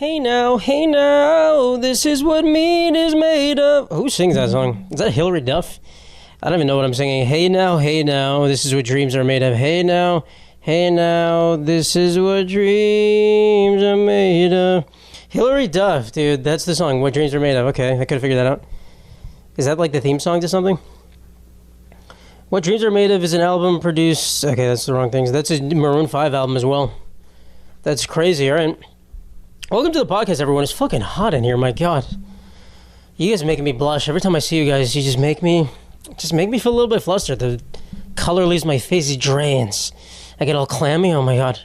hey now, this is what meat is made of. Who sings that song? Is that Hillary Duff? I don't even know what I'm singing. Hey now, this is what dreams are made of. Hey now, this is what dreams are made of. Hillary Duff, dude, that's the song, What Dreams Are Made Of. Okay, I could have figured that out. Is that like the theme song to something? What Dreams Are Made Of is an album produced... Okay, that's the wrong thing. That's a Maroon 5 album as well. That's crazy, all right? Welcome to the podcast, everyone. It's fucking hot in here, my God. You guys are making me blush. Every time I see you guys, you just make me feel a little bit flustered. The color leaves my face, it drains. I get all clammy, oh my God.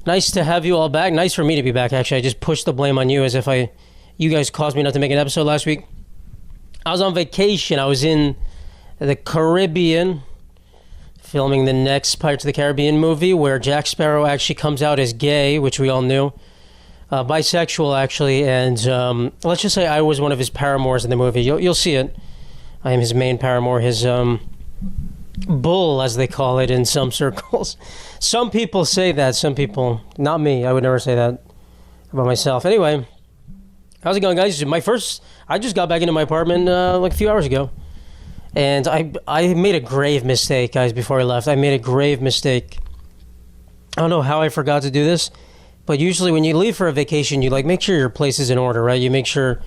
Nice to have you all back. Nice for me to be back, actually. I just pushed the blame on you as if you guys caused me not to make an episode last week. I was on vacation. I was in the Caribbean, filming the next Pirates of the Caribbean movie where Jack Sparrow actually comes out as gay, which we all knew. Bisexual, actually, and let's just say I was one of his paramours in the movie. You'll see it. I am his main paramour, his bull, as they call it in some circles. Some people say that, some people, not me. I would never say that about myself. Anyway, how's it going, guys? I just got back into my apartment like a few hours ago. And I made a grave mistake, guys, before I left. I made a grave mistake. I don't know how I forgot to do this, but usually when you leave for a vacation, you like make sure your place is in order, right? You make sure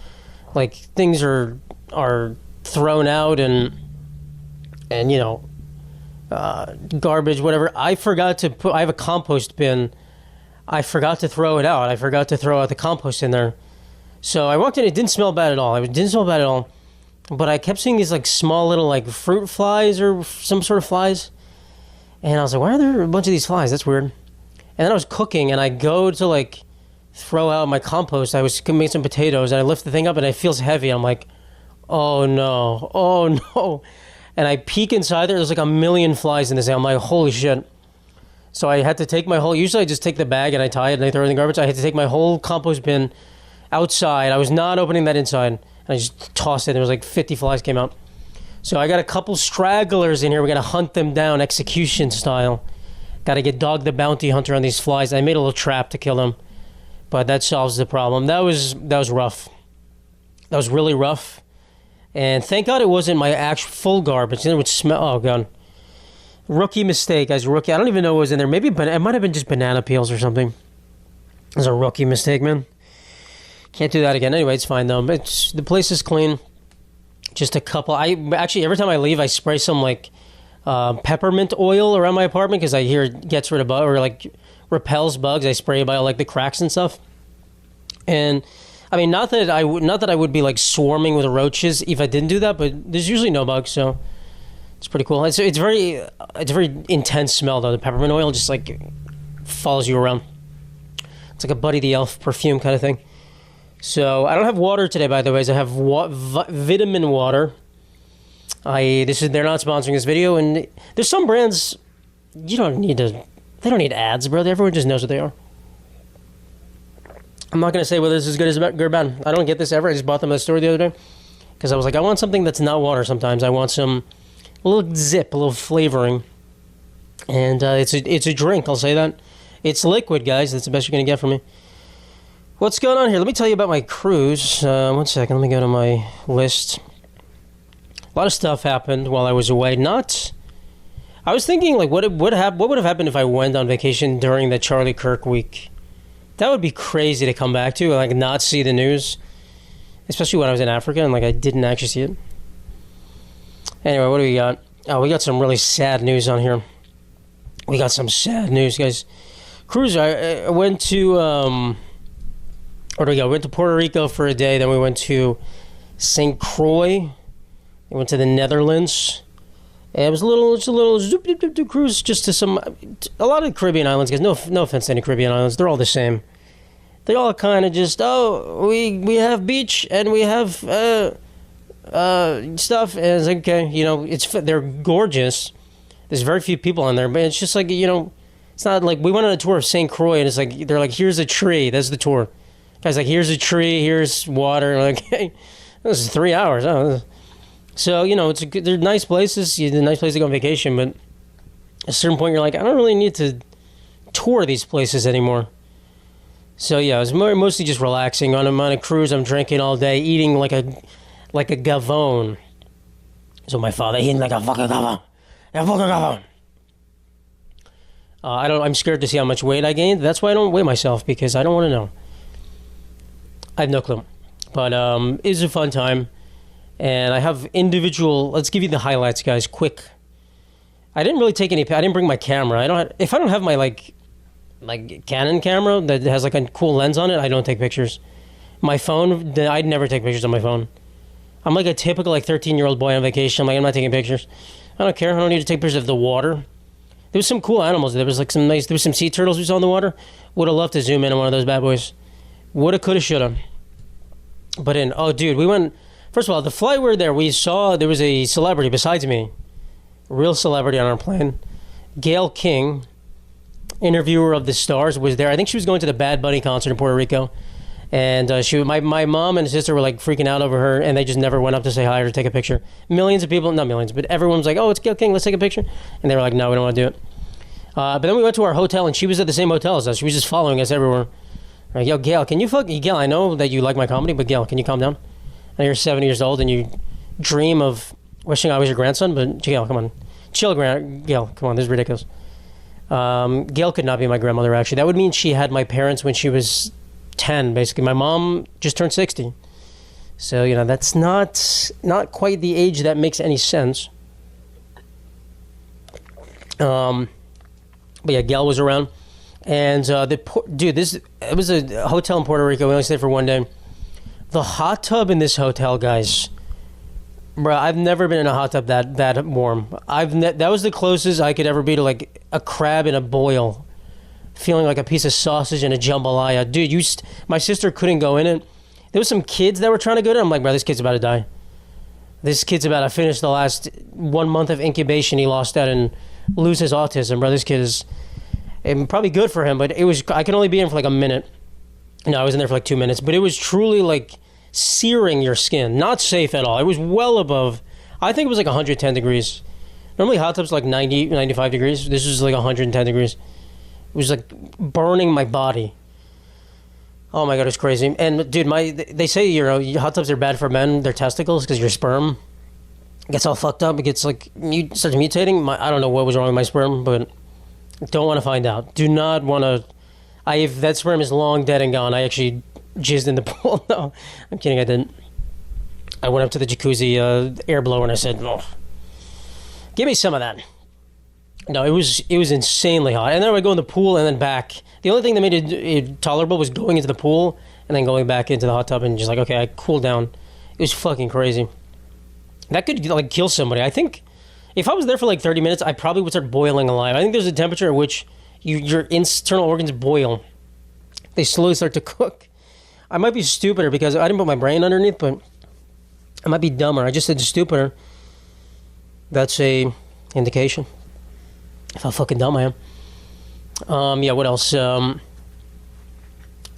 like things are thrown out and you know, garbage, whatever. I forgot to I have a compost bin. I forgot to throw it out. I forgot to throw out the compost in there. So I walked in, it didn't smell bad at all. It didn't smell bad at all. But I kept seeing these like small little like fruit flies or some sort of flies. And I was like, why are there a bunch of these flies? That's weird. And then I was cooking and I go to like throw out my compost. I was going to make some potatoes and I lift the thing up and it feels heavy. I'm like, oh no. And I peek inside there. There's like a million flies in this thing. I'm like, holy shit. So I had to take usually I just take the bag and I tie it and I throw it in the garbage. I had to take my whole compost bin outside. I was not opening that inside. And I just tossed it. There was like 50 flies came out. So I got a couple stragglers in here. We got to hunt them down execution style. Got to get Dog the Bounty Hunter on these flies. I made a little trap to kill them. But that solves the problem. That was rough. That was really rough. And thank God it wasn't my actual full garbage. Then it would smell. Oh, God. Rookie mistake, guys. Rookie. I don't even know what was in there. Maybe it might have been just banana peels or something. It was a rookie mistake, man. Can't do that again. Anyway, it's fine, though. The place is clean. Just a couple. Actually, every time I leave, I spray some, like, peppermint oil around my apartment because I hear it gets rid of bugs or, like, repels bugs. I spray by, like, the cracks and stuff. And... I mean, not that I would be like swarming with roaches if I didn't do that, but there's usually no bugs, so it's pretty cool. It's a very intense smell though. The peppermint oil just like follows you around. It's like a Buddy the Elf perfume kind of thing. So I don't have water today, by the way. I have vitamin water. They're not sponsoring this video, and there's some brands they don't need ads, bro. Everyone just knows what they are. I'm not going to say whether this is good or bad. I don't get this ever. I just bought them at the store the other day because I was like, I want something that's not water sometimes. I want a little zip, a little flavoring. And it's a drink, I'll say that. It's liquid, guys. That's the best you're going to get from me. What's going on here? Let me tell you about my cruise. 1 second. Let me go to my list. A lot of stuff happened while I was away. I was thinking, like, what would have happened if I went on vacation during the Charlie Kirk week? That would be crazy to come back to, like not see the news, especially when I was in Africa and like I didn't actually see it. Anyway, what do we got? Oh, we got some really sad news on here. We got some sad news, guys. Cruise. I went to where do we go? We went to Puerto Rico for a day. Then we went to St. Croix. We went to the Netherlands. And it was a little zoop cruise just to a lot of Caribbean islands, guys. No offense to any Caribbean islands. They're all the same. They all kind of just, we have beach and we have stuff. And it's like, okay, you know, they're gorgeous. There's very few people on there, but it's just like, you know, it's not like we went on a tour of St. Croix and it's like, they're like, here's a tree. That's the tour. Guys, like, here's a tree, here's water. Like, hey, this is 3 hours. Oh, so, you know, they're nice places. It's a nice place to go on vacation, but at a certain point, you're like, I don't really need to tour these places anymore. So yeah, it was mostly just relaxing. I'm on a cruise. I'm drinking all day, eating like a gavone. So my father eating like a fucking gavone. A fucking gavone. I'm scared to see how much weight I gained. That's why I don't weigh myself, because I don't want to know. I have no clue. But it was a fun time. And I have individual, let's give you the highlights, guys, quick. I didn't really take any, I didn't bring my camera. If I don't have my like Canon camera that has like a cool lens on it, I don't take pictures. My phone, I'd never take pictures on my phone. I'm like a typical like 13-year-old boy on vacation. I'm not taking pictures. I don't care. I don't need to take pictures of the water. There was some cool animals. There was some sea turtles we saw in the water. Would have loved to zoom in on one of those bad boys. Woulda, coulda, shoulda. But dude, we went, first of all, the flight we were there, we saw there was a celebrity besides me. A real celebrity on our plane. Gayle King, interviewer of the stars, was there. I think she was going to the Bad Bunny concert in Puerto Rico. And my mom and sister were like freaking out over her, and they just never went up to say hi or to take a picture. Millions of people, not millions, but everyone was like, oh, it's Gayle King, let's take a picture. And they were like, no, we don't want to do it. But then we went to our hotel, and she was at the same hotel as us. She was just following us everywhere. Like, yo, Gayle, Gayle, I know that you like my comedy, but Gayle, can you calm down? And you're 7 years old, and you dream of wishing I was your grandson, but Gayle, come on. Chill, Gayle, come on, this is ridiculous. Gayle could not be my grandmother, actually. That would mean she had my parents when she was 10, basically. My mom just turned 60. So, that's not quite the age that makes any sense. But yeah, Gayle was around. And, it was a hotel in Puerto Rico. We only stayed for one day. The hot tub in this hotel, guys, bro, I've never been in a hot tub that warm. That was the closest I could ever be to like a crab in a boil, feeling like a piece of sausage in a jambalaya. Dude, my sister couldn't go in it. There was some kids that were trying to go in. I'm like, bro, this kid's about to die. This kid's about to finish the last 1 month of incubation he lost that and lose his autism, bro. This kid is probably good for him, but I could only be in for like a minute. No, I was in there for like 2 minutes, but it was truly like searing your skin. Not safe at all. It was well above, I think it was like 110 degrees. Normally hot tubs like 90, 95 degrees. This was like 110 degrees. It was like burning my body. Oh my God, it was crazy. And dude, they say, hot tubs are bad for men, their testicles, because your sperm gets all fucked up. It gets like, starts mutating. I don't know what was wrong with my sperm, but don't want to find out. Do not want to. If that sperm is long dead and gone, I actually jizzed in the pool. No, I'm kidding, I didn't. I went up to the jacuzzi air blower and I said, oh, give me some of that. No, it was insanely hot. And then I would go in the pool and then back. The only thing that made it tolerable was going into the pool and then going back into the hot tub and just like, okay, I cooled down. It was fucking crazy. That could like kill somebody. I think if I was there for like 30 minutes, I probably would start boiling alive. I think there's a temperature at which your internal organs boil. They slowly start to cook. I might be stupider because I didn't put my brain underneath, but I might be dumber. I just said stupider. That's a indication of how fucking dumb I am. Yeah, what else? I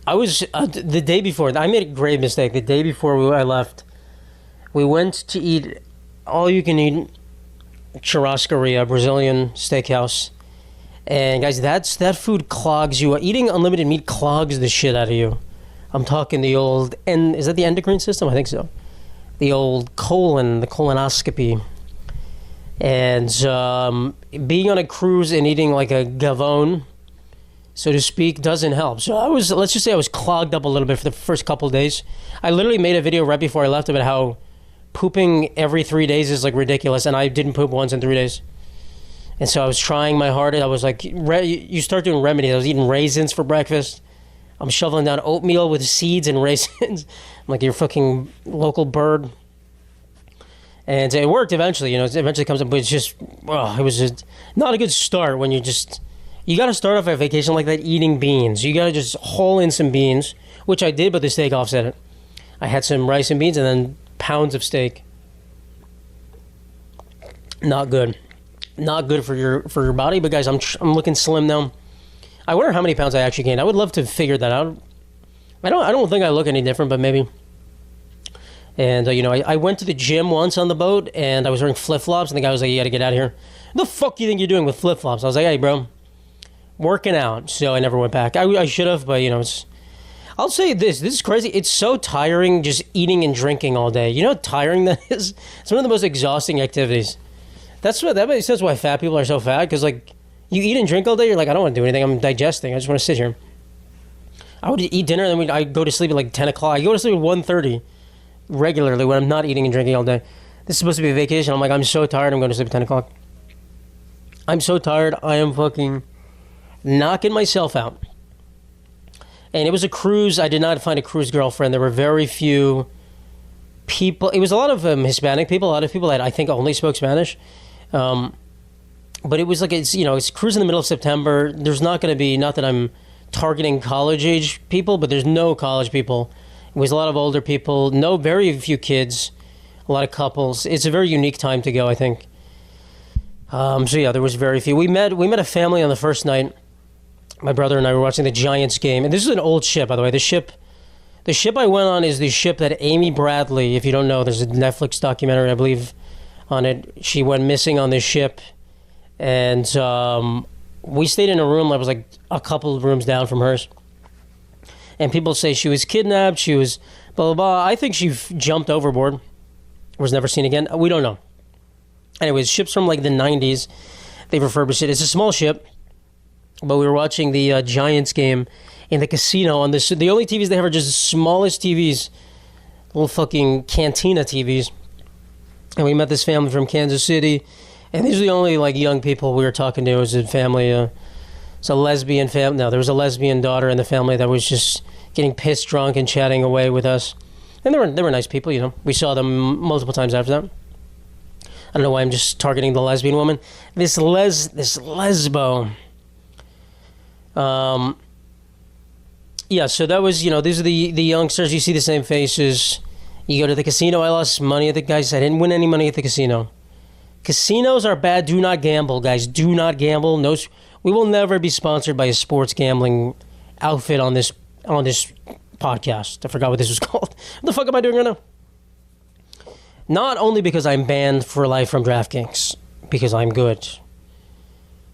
was, the day before, I made a grave mistake. The day before I left, we went to eat all-you-can-eat churrascaria, Brazilian steakhouse. And guys, that food clogs you. Eating unlimited meat clogs the shit out of you. I'm talking the old, is that the endocrine system? I think so. The old colon, the colonoscopy. And being on a cruise and eating like a gavone, so to speak, doesn't help. So let's just say I was clogged up a little bit for the first couple of days. I literally made a video right before I left about how pooping every 3 days is like ridiculous, and I didn't poop once in 3 days. And so I was trying my hardest. I was like, you start doing remedies. I was eating raisins for breakfast. I'm shoveling down oatmeal with seeds and raisins. I'm like your fucking local bird. And it worked eventually. It eventually comes up, but it was just not a good start when you got to start off a vacation like that eating beans. You got to just haul in some beans, which I did, but the steak offset it. I had some rice and beans and then pounds of steak. Not good. Not good for your body, but guys, I'm looking slim now. I wonder how many pounds I actually gained. I would love to figure that out. I don't think I look any different, but maybe. And I went to the gym once on the boat, and I was wearing flip-flops, and the guy was like, "You got to get out of here." What the fuck do you think you're doing with flip-flops? I was like, "Hey, bro, working out." So I never went back. I should have, but I'll say this. This is crazy. It's so tiring just eating and drinking all day. You know how tiring that is? It's one of the most exhausting activities. That makes sense why fat people are so fat. Because, like, you eat and drink all day, you're like, I don't want to do anything. I'm digesting. I just want to sit here. I would eat dinner, and then I go to sleep at, like, 10 o'clock. I go to sleep at 1:30 regularly when I'm not eating and drinking all day. This is supposed to be a vacation. I'm like, I'm so tired. I'm going to sleep at 10 o'clock. I'm so tired. I am fucking knocking myself out. And it was a cruise. I did not find a cruise girlfriend. There were very few people. It was a lot of Hispanic people. A lot of people that I think only spoke Spanish. But it was like, it's a cruise in the middle of September. There's not going to be, not that I'm targeting college age people, but there's no college people. It was a lot of older people. Very few kids. A lot of couples. It's a very unique time to go, I think. So yeah, there was very few. We met a family on the first night. My brother and I were watching the Giants game, and this is an old ship, by the way. The ship I went on is the ship that Amy Bradley, if you don't know, there's a Netflix documentary, I believe, on it. She went missing on this ship, and we stayed in a room that was like a couple of rooms down from hers. And people say she was kidnapped, she was blah, blah, blah. I think she jumped overboard, was never seen again. We don't know. Anyways, ships from like the 90s. They refurbished it. It's a small ship, but we were watching the Giants game in the casino on this. The only TVs they have are just the smallest TVs, little fucking cantina TVs. And we met this family from Kansas City, and these are the only like young people we were talking to. It was a family. It's a lesbian family. No, there was a lesbian daughter in the family that was just getting pissed drunk and chatting away with us. And they were nice people, you know. We saw them multiple times after that. I don't know why I'm just targeting the lesbian woman. This lesbo. Yeah, so that was, these are the youngsters. You see the same faces. You go to the casino. I lost money at the guys. I didn't win any money at the casino. Casinos are bad. Do not gamble, guys. Do not gamble. No, we will never be sponsored by a sports gambling outfit on this podcast. I forgot what this was called. What the fuck am I doing right now? Not only because I'm banned for life from DraftKings, because I'm good,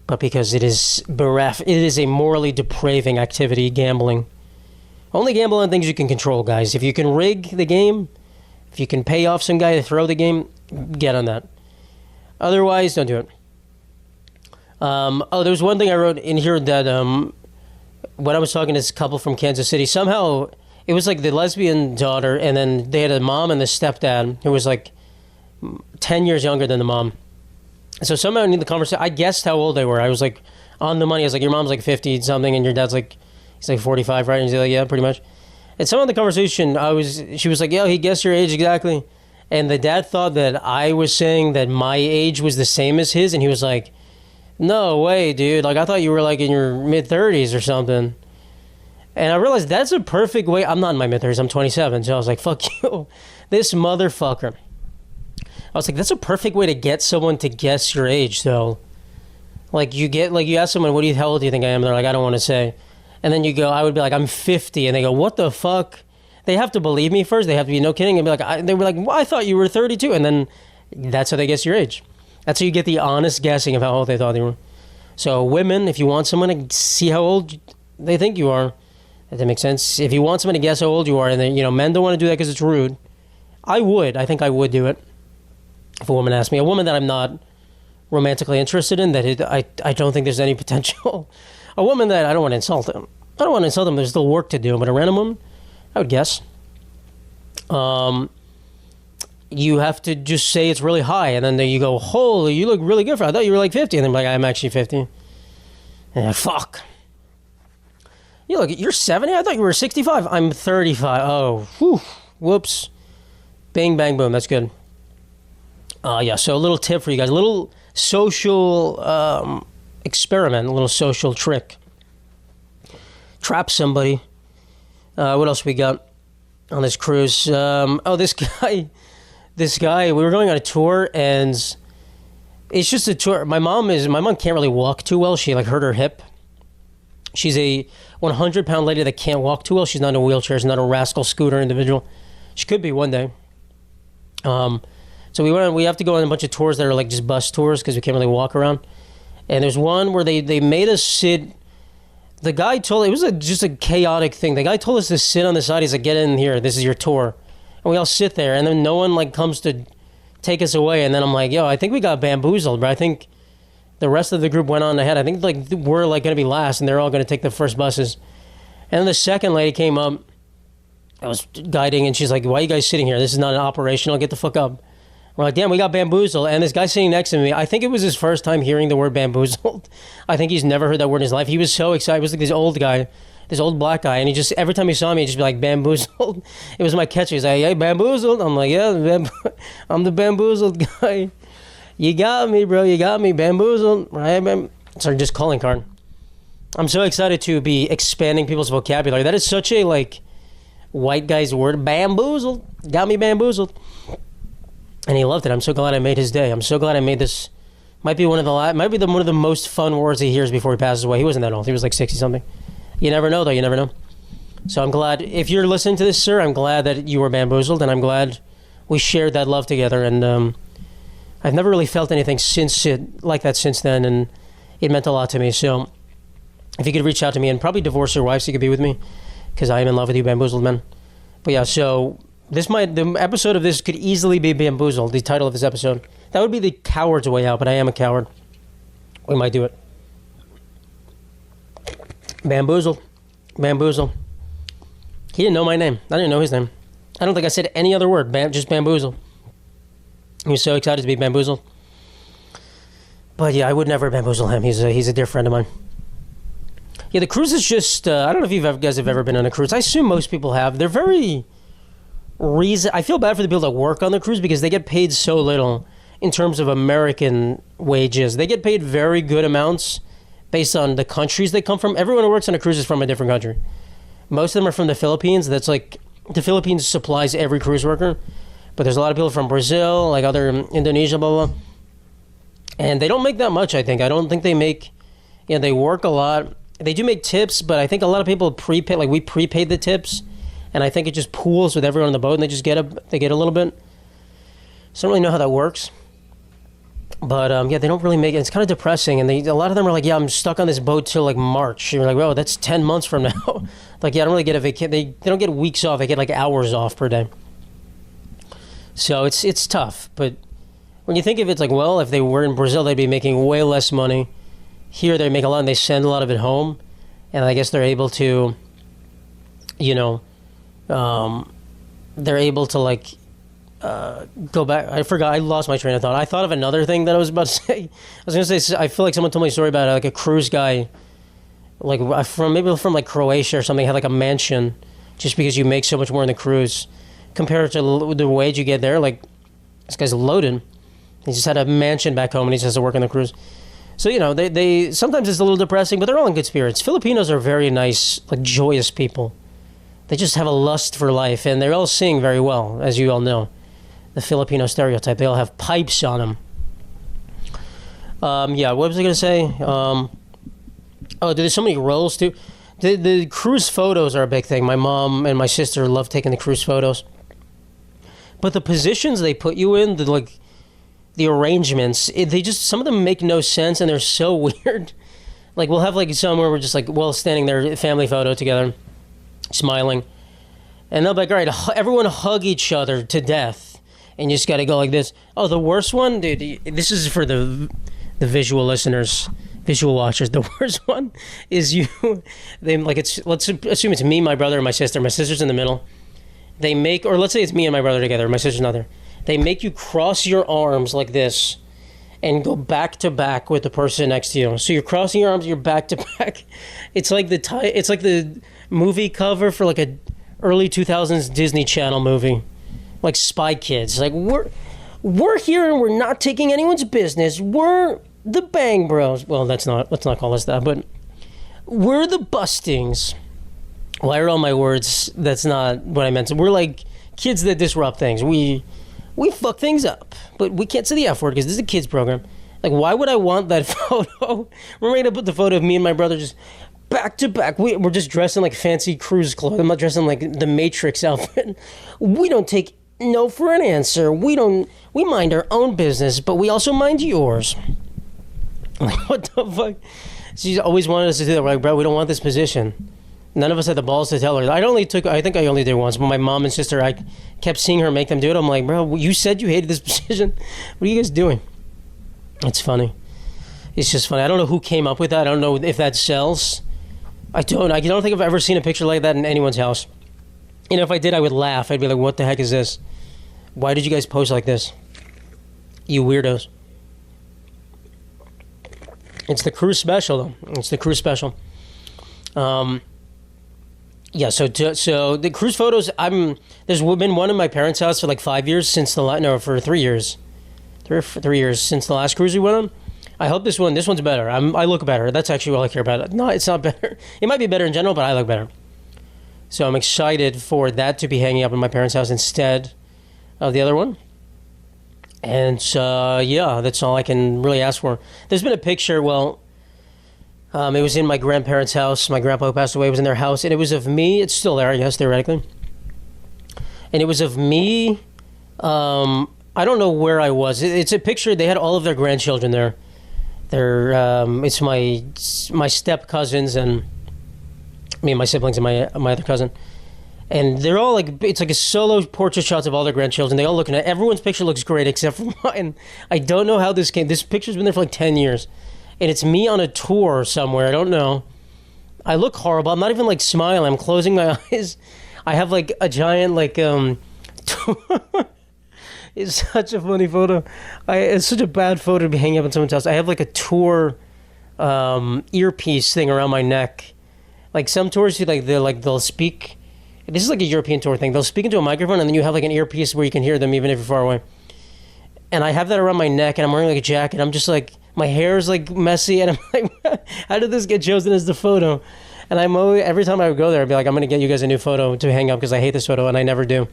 but because it is a morally depraving activity, gambling. Only gamble on things you can control, guys. If you can rig the game, if you can pay off some guy to throw the game, get on that. Otherwise, don't do it. There was one thing I wrote in here that when I was talking to this couple from Kansas City, somehow it was like the lesbian daughter, and then they had a mom and the stepdad who was like 10 years younger than the mom. So somehow in the conversation, I guessed how old they were. I was like on the money. I was like, your mom's like 50 something, and your dad's like, he's like 45, right? And he's like, yeah, pretty much. And somehow in the conversation, she was like, yeah, he guessed your age exactly. And the dad thought that I was saying that my age was the same as his, and he was like, no way, dude. Like, I thought you were like in your mid-30s or something. And I realized that's a perfect way. I'm not in my mid-30s. I'm 27. So I was like, fuck you. This motherfucker. I was like, that's a perfect way to get someone to guess your age, though. Like, you ask someone, how old do you think I am? They're like, I don't want to say. And then you go, I would be like, I'm 50. And they go, what the fuck? They have to believe me first. They have to be no kidding. And be like, they were like, well, I thought you were 32. And then that's how they guess your age. That's how you get the honest guessing of how old they thought they were. So women, if you want someone to see how old they think you are, that makes sense. If you want someone to guess how old you are, and then, men don't want to do that because it's rude. I think I would do it. If a woman asked me, a woman that I'm not romantically interested in, I don't think there's any potential. A woman that I don't want to insult them. I don't want to insult them. There's still work to do. But a random woman, I would guess. You have to just say it's really high, and then you go, holy, you look really good for it. I thought you were like 50. And then like, I'm actually 50. And fuck. You're 70? I thought you were 65. I'm 35. Oh, whew. Whoops. Bang, bang, boom. That's good. Yeah, so a little tip for you guys. A little social experiment, a little social trick. Trap somebody. What else we got on this cruise? This guy, we were going on a tour, and it's just a tour. My mom can't really walk too well. She hurt her hip. She's a 100-pound lady that can't walk too well. She's not in a wheelchair. She's not a rascal scooter individual. She could be one day. So we have to go on a bunch of tours that are like just bus tours because we can't really walk around. And there's one where they made us sit. the guy told, it was just a chaotic thing. The guy told us to sit on the side. He's like, get in here. This is your tour. And we all sit there. And then no one like comes to take us away. And then I'm like, yo, I think we got bamboozled, but I think the rest of the group went on ahead. I think like we're like going to be last and they're all going to take the first buses. And then the second lady came up. I was guiding and she's like, why are you guys sitting here? This is not an operational. Get the fuck up. We're like, damn, we got bamboozled. And this guy sitting next to me, I think it was his first time hearing the word bamboozled. I think he's never heard that word in his life. He was so excited. It was like this old guy, this old black guy. And he just, every time he saw me, he'd just be like, bamboozled. It was my catch. He's like, hey, bamboozled. I'm like, yeah, I'm the bamboozled guy. You got me, bro. You got me. Bamboozled. Right? Sorry, just calling card. I'm so excited to be expanding people's vocabulary. That is such a, like, white guy's word. Bamboozled. Got me bamboozled. And he loved it. I'm so glad I made his day. I'm so glad I made this. Might be one of the most fun words he hears before he passes away. He wasn't that old. He was like 60 something. You never know though. You never know. So I'm glad if you're listening to this, sir. I'm glad that you were bamboozled, and I'm glad we shared that love together. And I've never really felt anything like that since then, and it meant a lot to me. So if you could reach out to me and probably divorce your wife so you could be with me, because I am in love with you, bamboozled man. But yeah, so. The episode of this could easily be Bamboozled, the title of this episode. That would be the coward's way out, but I am a coward. We might do it. Bamboozled. Bamboozled. He didn't know my name. I didn't know his name. I don't think I said any other word, just bamboozled. He was so excited to be bamboozled. But yeah, I would never bamboozle him. He's a dear friend of mine. Yeah, the cruise is just, I don't know if you guys have ever been on a cruise. I assume most people have. They're very... I feel bad for the people that work on the cruise because they get paid so little in terms of American wages. They get paid very good amounts based on the countries they come from. Everyone who works on a cruise is from a different country. Most of them are from the Philippines. That's like, the Philippines supplies every cruise worker. But there's a lot of people from Brazil, like other Indonesia, blah, blah. And they don't make that much, I think. I don't think they make, they work a lot. They do make tips, but I think a lot of people prepay, like we prepaid the tips. And I think it just pools with everyone on the boat, and they just get a little bit. So I don't really know how that works. But yeah, they don't really make it. It's kind of depressing. And a lot of them are like, yeah, I'm stuck on this boat till like March. And you're like, well, that's 10 months from now. Like, yeah, I don't really get a vacation. They don't get weeks off. They get like hours off per day. So it's tough. But when you think of it, it's like, well, if they were in Brazil, they'd be making way less money. Here, they make a lot, and they send a lot of it home. And I guess they're able to, they're able to like go back. I forgot. I lost my train of thought. I thought of another thing that I was about to say. I was going to say, I feel like someone told me a story about like a cruise guy, like from like Croatia or something, had like a mansion just because you make so much more in the cruise compared to the wage you get there. Like this guy's loaded. He just had a mansion back home and he just has to work on the cruise. So, they sometimes it's a little depressing, but they're all in good spirits. Filipinos are very nice, like joyous people. They just have a lust for life, and they're all sing very well, as you all know. The Filipino stereotype. They all have pipes on them. Yeah, what was I going to say? There's so many roles, too. The cruise photos are a big thing. My mom and my sister love taking the cruise photos. But the positions they put you in, the arrangements, some of them make no sense, and they're so weird. Like, we'll have, like, some where we're just, like, standing there, family photo together, smiling. And they'll be like, all right, everyone hug each other to death. And you just got to go like this. Oh, the worst one? Dude, this is for the visual listeners, visual watchers. The worst one is let's assume it's me, my brother, and my sister. My sister's in the middle. Or let's say it's me and my brother together. My sister's not there. They make you cross your arms like this and go back to back with the person next to you. So you're crossing your arms, you're back to back. It's like the movie cover for like a early 2000s Disney Channel movie, like Spy Kids. Like we're here and we're not taking anyone's business. We're the Bang Bros. Well, let's not call us that, but we're the Bustings. Well, I wrote all my words. That's not what I meant. So we're like kids that disrupt things. We fuck things up, but we can't say the F word because this is a kids program. Like, why would I want that photo? We're going to put the photo of me and my brother just back to back. We're just dressed in like fancy cruise clothes. I'm not dressed in like the Matrix outfit. We don't take no for an answer. We mind our own business, but we also mind yours. Like, what the fuck? She's always wanted us to do that. We're like, bro, we don't want this position. None of us had the balls to tell her. I think I only did once, but my mom and sister, I kept seeing her make them do it. I'm like, bro, you said you hated this position. What are you guys doing? It's funny. It's just funny. I don't know who came up with that. I don't know if that sells. I don't think I've ever seen a picture like that in anyone's house. And if I did, I would laugh. I'd be like, what the heck is this? Why did you guys post like this? You weirdos. It's the cruise special, though. It's the cruise special. Yeah, so the cruise photos, there's been one in my parents' house for like 5 years since for 3 years. 3 years since the last cruise we went on. I hope this one's better. I look better. That's actually all I care about. No, it's not better. It might be better in general, but I look better. So I'm excited for that to be hanging up in my parents' house instead of the other one. And yeah, that's all I can really ask for. There's been a picture, it was in my grandparents' house. My grandpa who passed away was in their house, and it was of me. It's still there, I guess, theoretically. And it was of me. I don't know where I was. It's a picture. They had all of their grandchildren there. It's my step cousins and me and my siblings and my other cousin. And they're all it's like a solo portrait shots of all their grandchildren. They all looking at everyone's picture looks great except for mine. I don't know how this came. This picture's been there for like 10 years. And it's me on a tour somewhere. I don't know. I look horrible. I'm not even like smiling. I'm closing my eyes. I have like a giant it's such a funny photo. It's such a bad photo to be hanging up in someone's house. I have like a tour earpiece thing around my neck. Like some tours, they'll speak. This is like a European tour thing. They'll speak into a microphone, and then you have like an earpiece where you can hear them even if you're far away. And I have that around my neck, and I'm wearing like a jacket. I'm just like, my hair is like messy, and I'm like, how did this get chosen as the photo? And every time I would go there, I'd be like, I'm going to get you guys a new photo to hang up because I hate this photo, and I never do.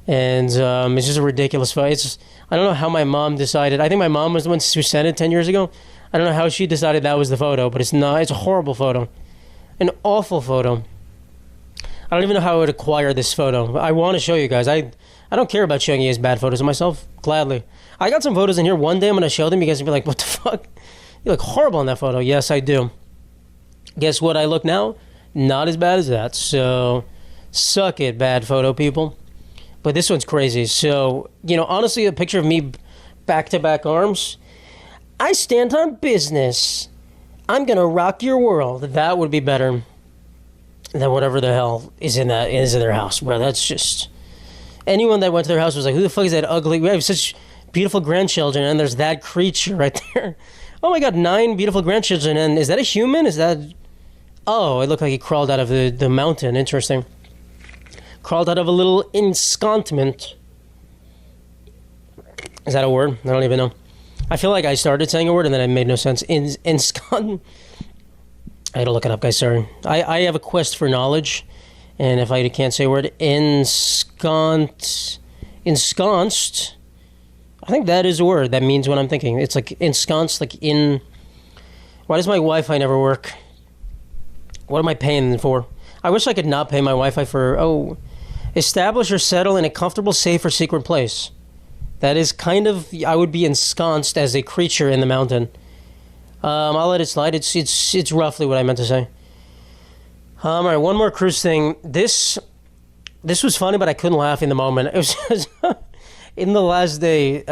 And it's just a ridiculous photo. I don't know how my mom decided. I think my mom was the one who sent it 10 years ago. I don't know how she decided that was the photo, but it's not. It's a horrible photo. An awful photo. I don't even know how I would acquire this photo. I want to show you guys. I don't care about showing you guys bad photos of myself. Gladly. I got some photos in here. One day I'm going to show them. You guys will be like, what the fuck? You look horrible in that photo. Yes, I do. Guess what I look now? Not as bad as that. So, suck it, bad photo people. But this one's crazy. So, honestly, a picture of me back-to-back arms. I stand on business. I'm going to rock your world. That would be better than whatever the hell is in their house. Bro, that's just... Anyone that went to their house was like, who the fuck is that ugly... We have such beautiful grandchildren, and there's that creature right there. Oh my God, 9 beautiful grandchildren, and is that a human? Is that... Oh, it looked like he crawled out of the mountain. Interesting. Crawled out of a little ensconcement. Is that a word? I don't even know. I feel like I started saying a word and then it made no sense. Ensconcement. I had to look it up, guys. Sorry. I have a quest for knowledge. And if I can't say a word, ensconced. I think that is a word. That means what I'm thinking. It's like ensconced, like in... Why does my Wi-Fi never work? What am I paying for? I wish I could not pay my Wi-Fi for... Establish or settle in a comfortable, safe, or secret place. That is kind of... I would be ensconced as a creature in the mountain. I'll let it slide. It's roughly what I meant to say. All right, one more cruise thing. This was funny, but I couldn't laugh in the moment. It was just in the last day.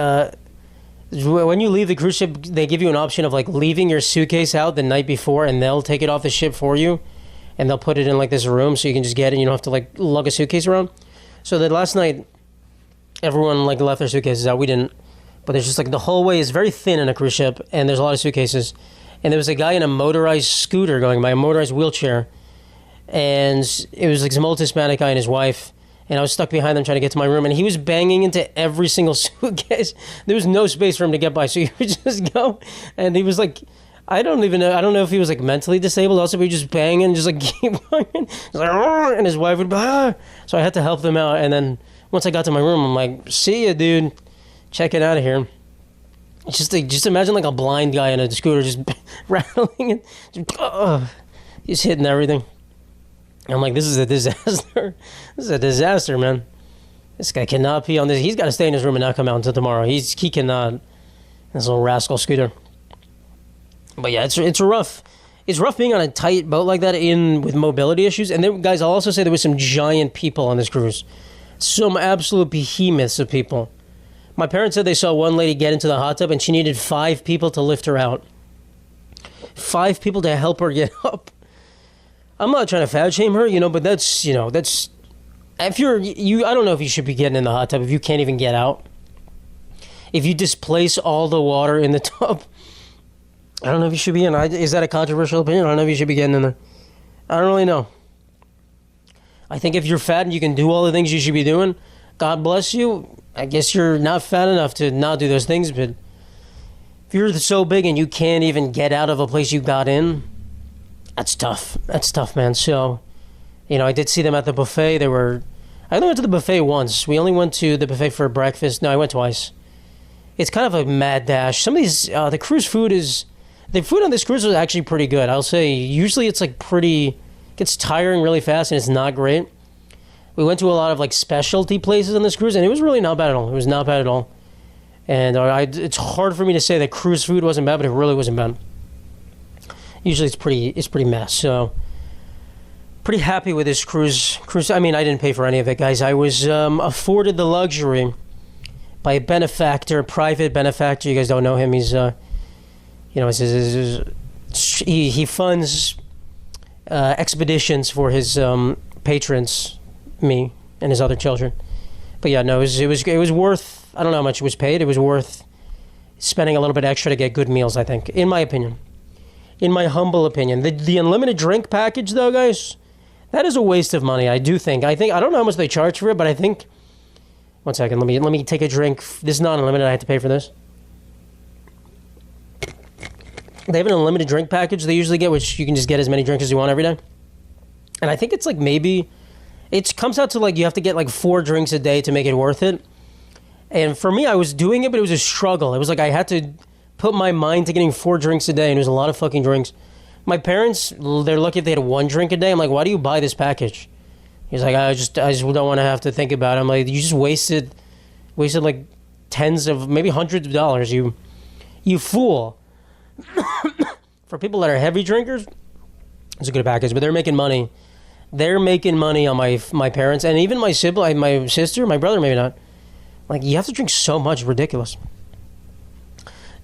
When you leave the cruise ship, they give you an option of like leaving your suitcase out the night before, and they'll take it off the ship for you, and they'll put it in like this room so you can just get it. And you don't have to like lug a suitcase around. So that last night, everyone like left their suitcases out. We didn't. But there's just like the hallway is very thin in a cruise ship, and there's a lot of suitcases. And there was a guy in a motorized scooter going by, a motorized wheelchair. And it was like some old Hispanic guy and his wife. And I was stuck behind them trying to get to my room. And he was banging into every single suitcase. There was no space for him to get by. So he would just go. And he was like, I don't know if he was like mentally disabled. Also, he was just banging, just like keep going. Like, and his wife would be, ah. So I had to help them out. And then once I got to my room, I'm like, see ya, dude. Check it out of here. Just imagine like a blind guy in a scooter just rattling and just hitting everything. I'm like, this is a disaster. This is a disaster, man. This guy cannot pee on this. He's got to stay in his room and not come out until tomorrow. He cannot. This little rascal scooter. But yeah, it's rough. it's rough being on a tight boat like that with mobility issues. And then, guys, I'll also say there was some giant people on this cruise. Some absolute behemoths of people. My parents said they saw one lady get into the hot tub and she needed 5 people to lift her out. 5 people to help her get up. I'm not trying to fat shame her, but that's, if I don't know if you should be getting in the hot tub if you can't even get out. If you displace all the water in the tub, I don't know if you should be in. Is that a controversial opinion? I don't know if you should be getting in there. I don't really know. I think if you're fat and you can do all the things you should be doing, God bless you. I guess you're not fat enough to not do those things, but if you're so big and you can't even get out of a place you got in, that's tough. That's tough, man. So, I did see them at the buffet. I only went to the buffet once. We only went to the buffet for breakfast. No, I went twice. It's kind of a mad dash. Some of these, the cruise food the food on this cruise was actually pretty good. I'll say, usually it's gets tiring really fast and it's not great. We went to a lot of specialty places on this cruise and it was really not bad at all. It was not bad at all. And it's hard for me to say that cruise food wasn't bad, but it really wasn't bad. Usually it's pretty mess. So pretty happy with this cruise. I mean, I didn't pay for any of it, guys. I was afforded the luxury by a private benefactor. You guys don't know him. He's, he funds expeditions for his patrons, me and his other children. But yeah, no, it was worth. I don't know how much it was paid. It was worth spending a little bit extra to get good meals, I think, in my opinion. In my humble opinion. The unlimited drink package, though, guys, that is a waste of money, I do think. I don't know how much they charge for it, but I think... One second, let me take a drink. This is not unlimited, I have to pay for this. They have an unlimited drink package they usually get, which you can just get as many drinks as you want every day. And I think it's maybe... It comes out to you have to get 4 drinks a day to make it worth it. And for me, I was doing it, but it was a struggle. It was I had to put my mind to getting 4 drinks a day, and it was a lot of fucking drinks. My parents, they're lucky if they had 1 drink a day. I'm like, why do you buy this package? He's like, I just don't want to have to think about it. I'm like, you just wasted tens of, maybe hundreds of dollars. You fool. For people that are heavy drinkers, it's a good package, but they're making money. They're making money on my parents and even my sibling, my sister, my brother, maybe not. You have to drink so much, ridiculous.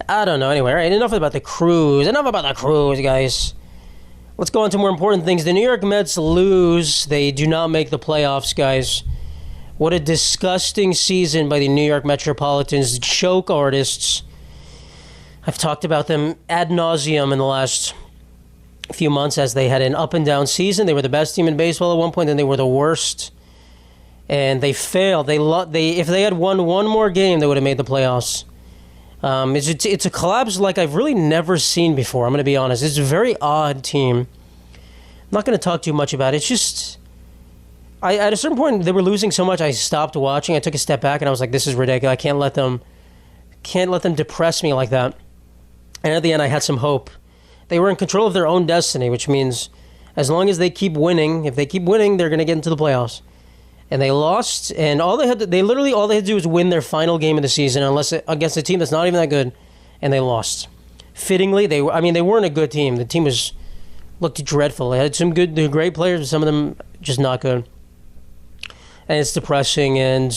I don't know. Anyway, all right, enough about the cruise, guys. Let's go on to more important things. The New York Mets lose. They do not make the playoffs, guys. What a disgusting season by the New York Metropolitans, choke artists. I've talked about them ad nauseum in the last few months as they had an up and down season. They were the best team in baseball at one point, and they were the worst. And they failed. If they had won one more game, they would have made the playoffs. It's a collapse like I've really never seen before. I'm going to be honest. It's a very odd team. I'm not going to talk too much about it. It's just, at a certain point, they were losing so much, I stopped watching. I took a step back, and I was like, this is ridiculous. I can't let them depress me like that. And at the end, I had some hope. They were in control of their own destiny, which means as long as they keep winning, if they keep winning, they're going to get into the playoffs. And they lost, and all they had to do was win their final game of the season, against a team that's not even that good, and they lost. Fittingly, they weren't a good team. The team looked dreadful. They had some great players, but some of them just not good. And it's depressing, and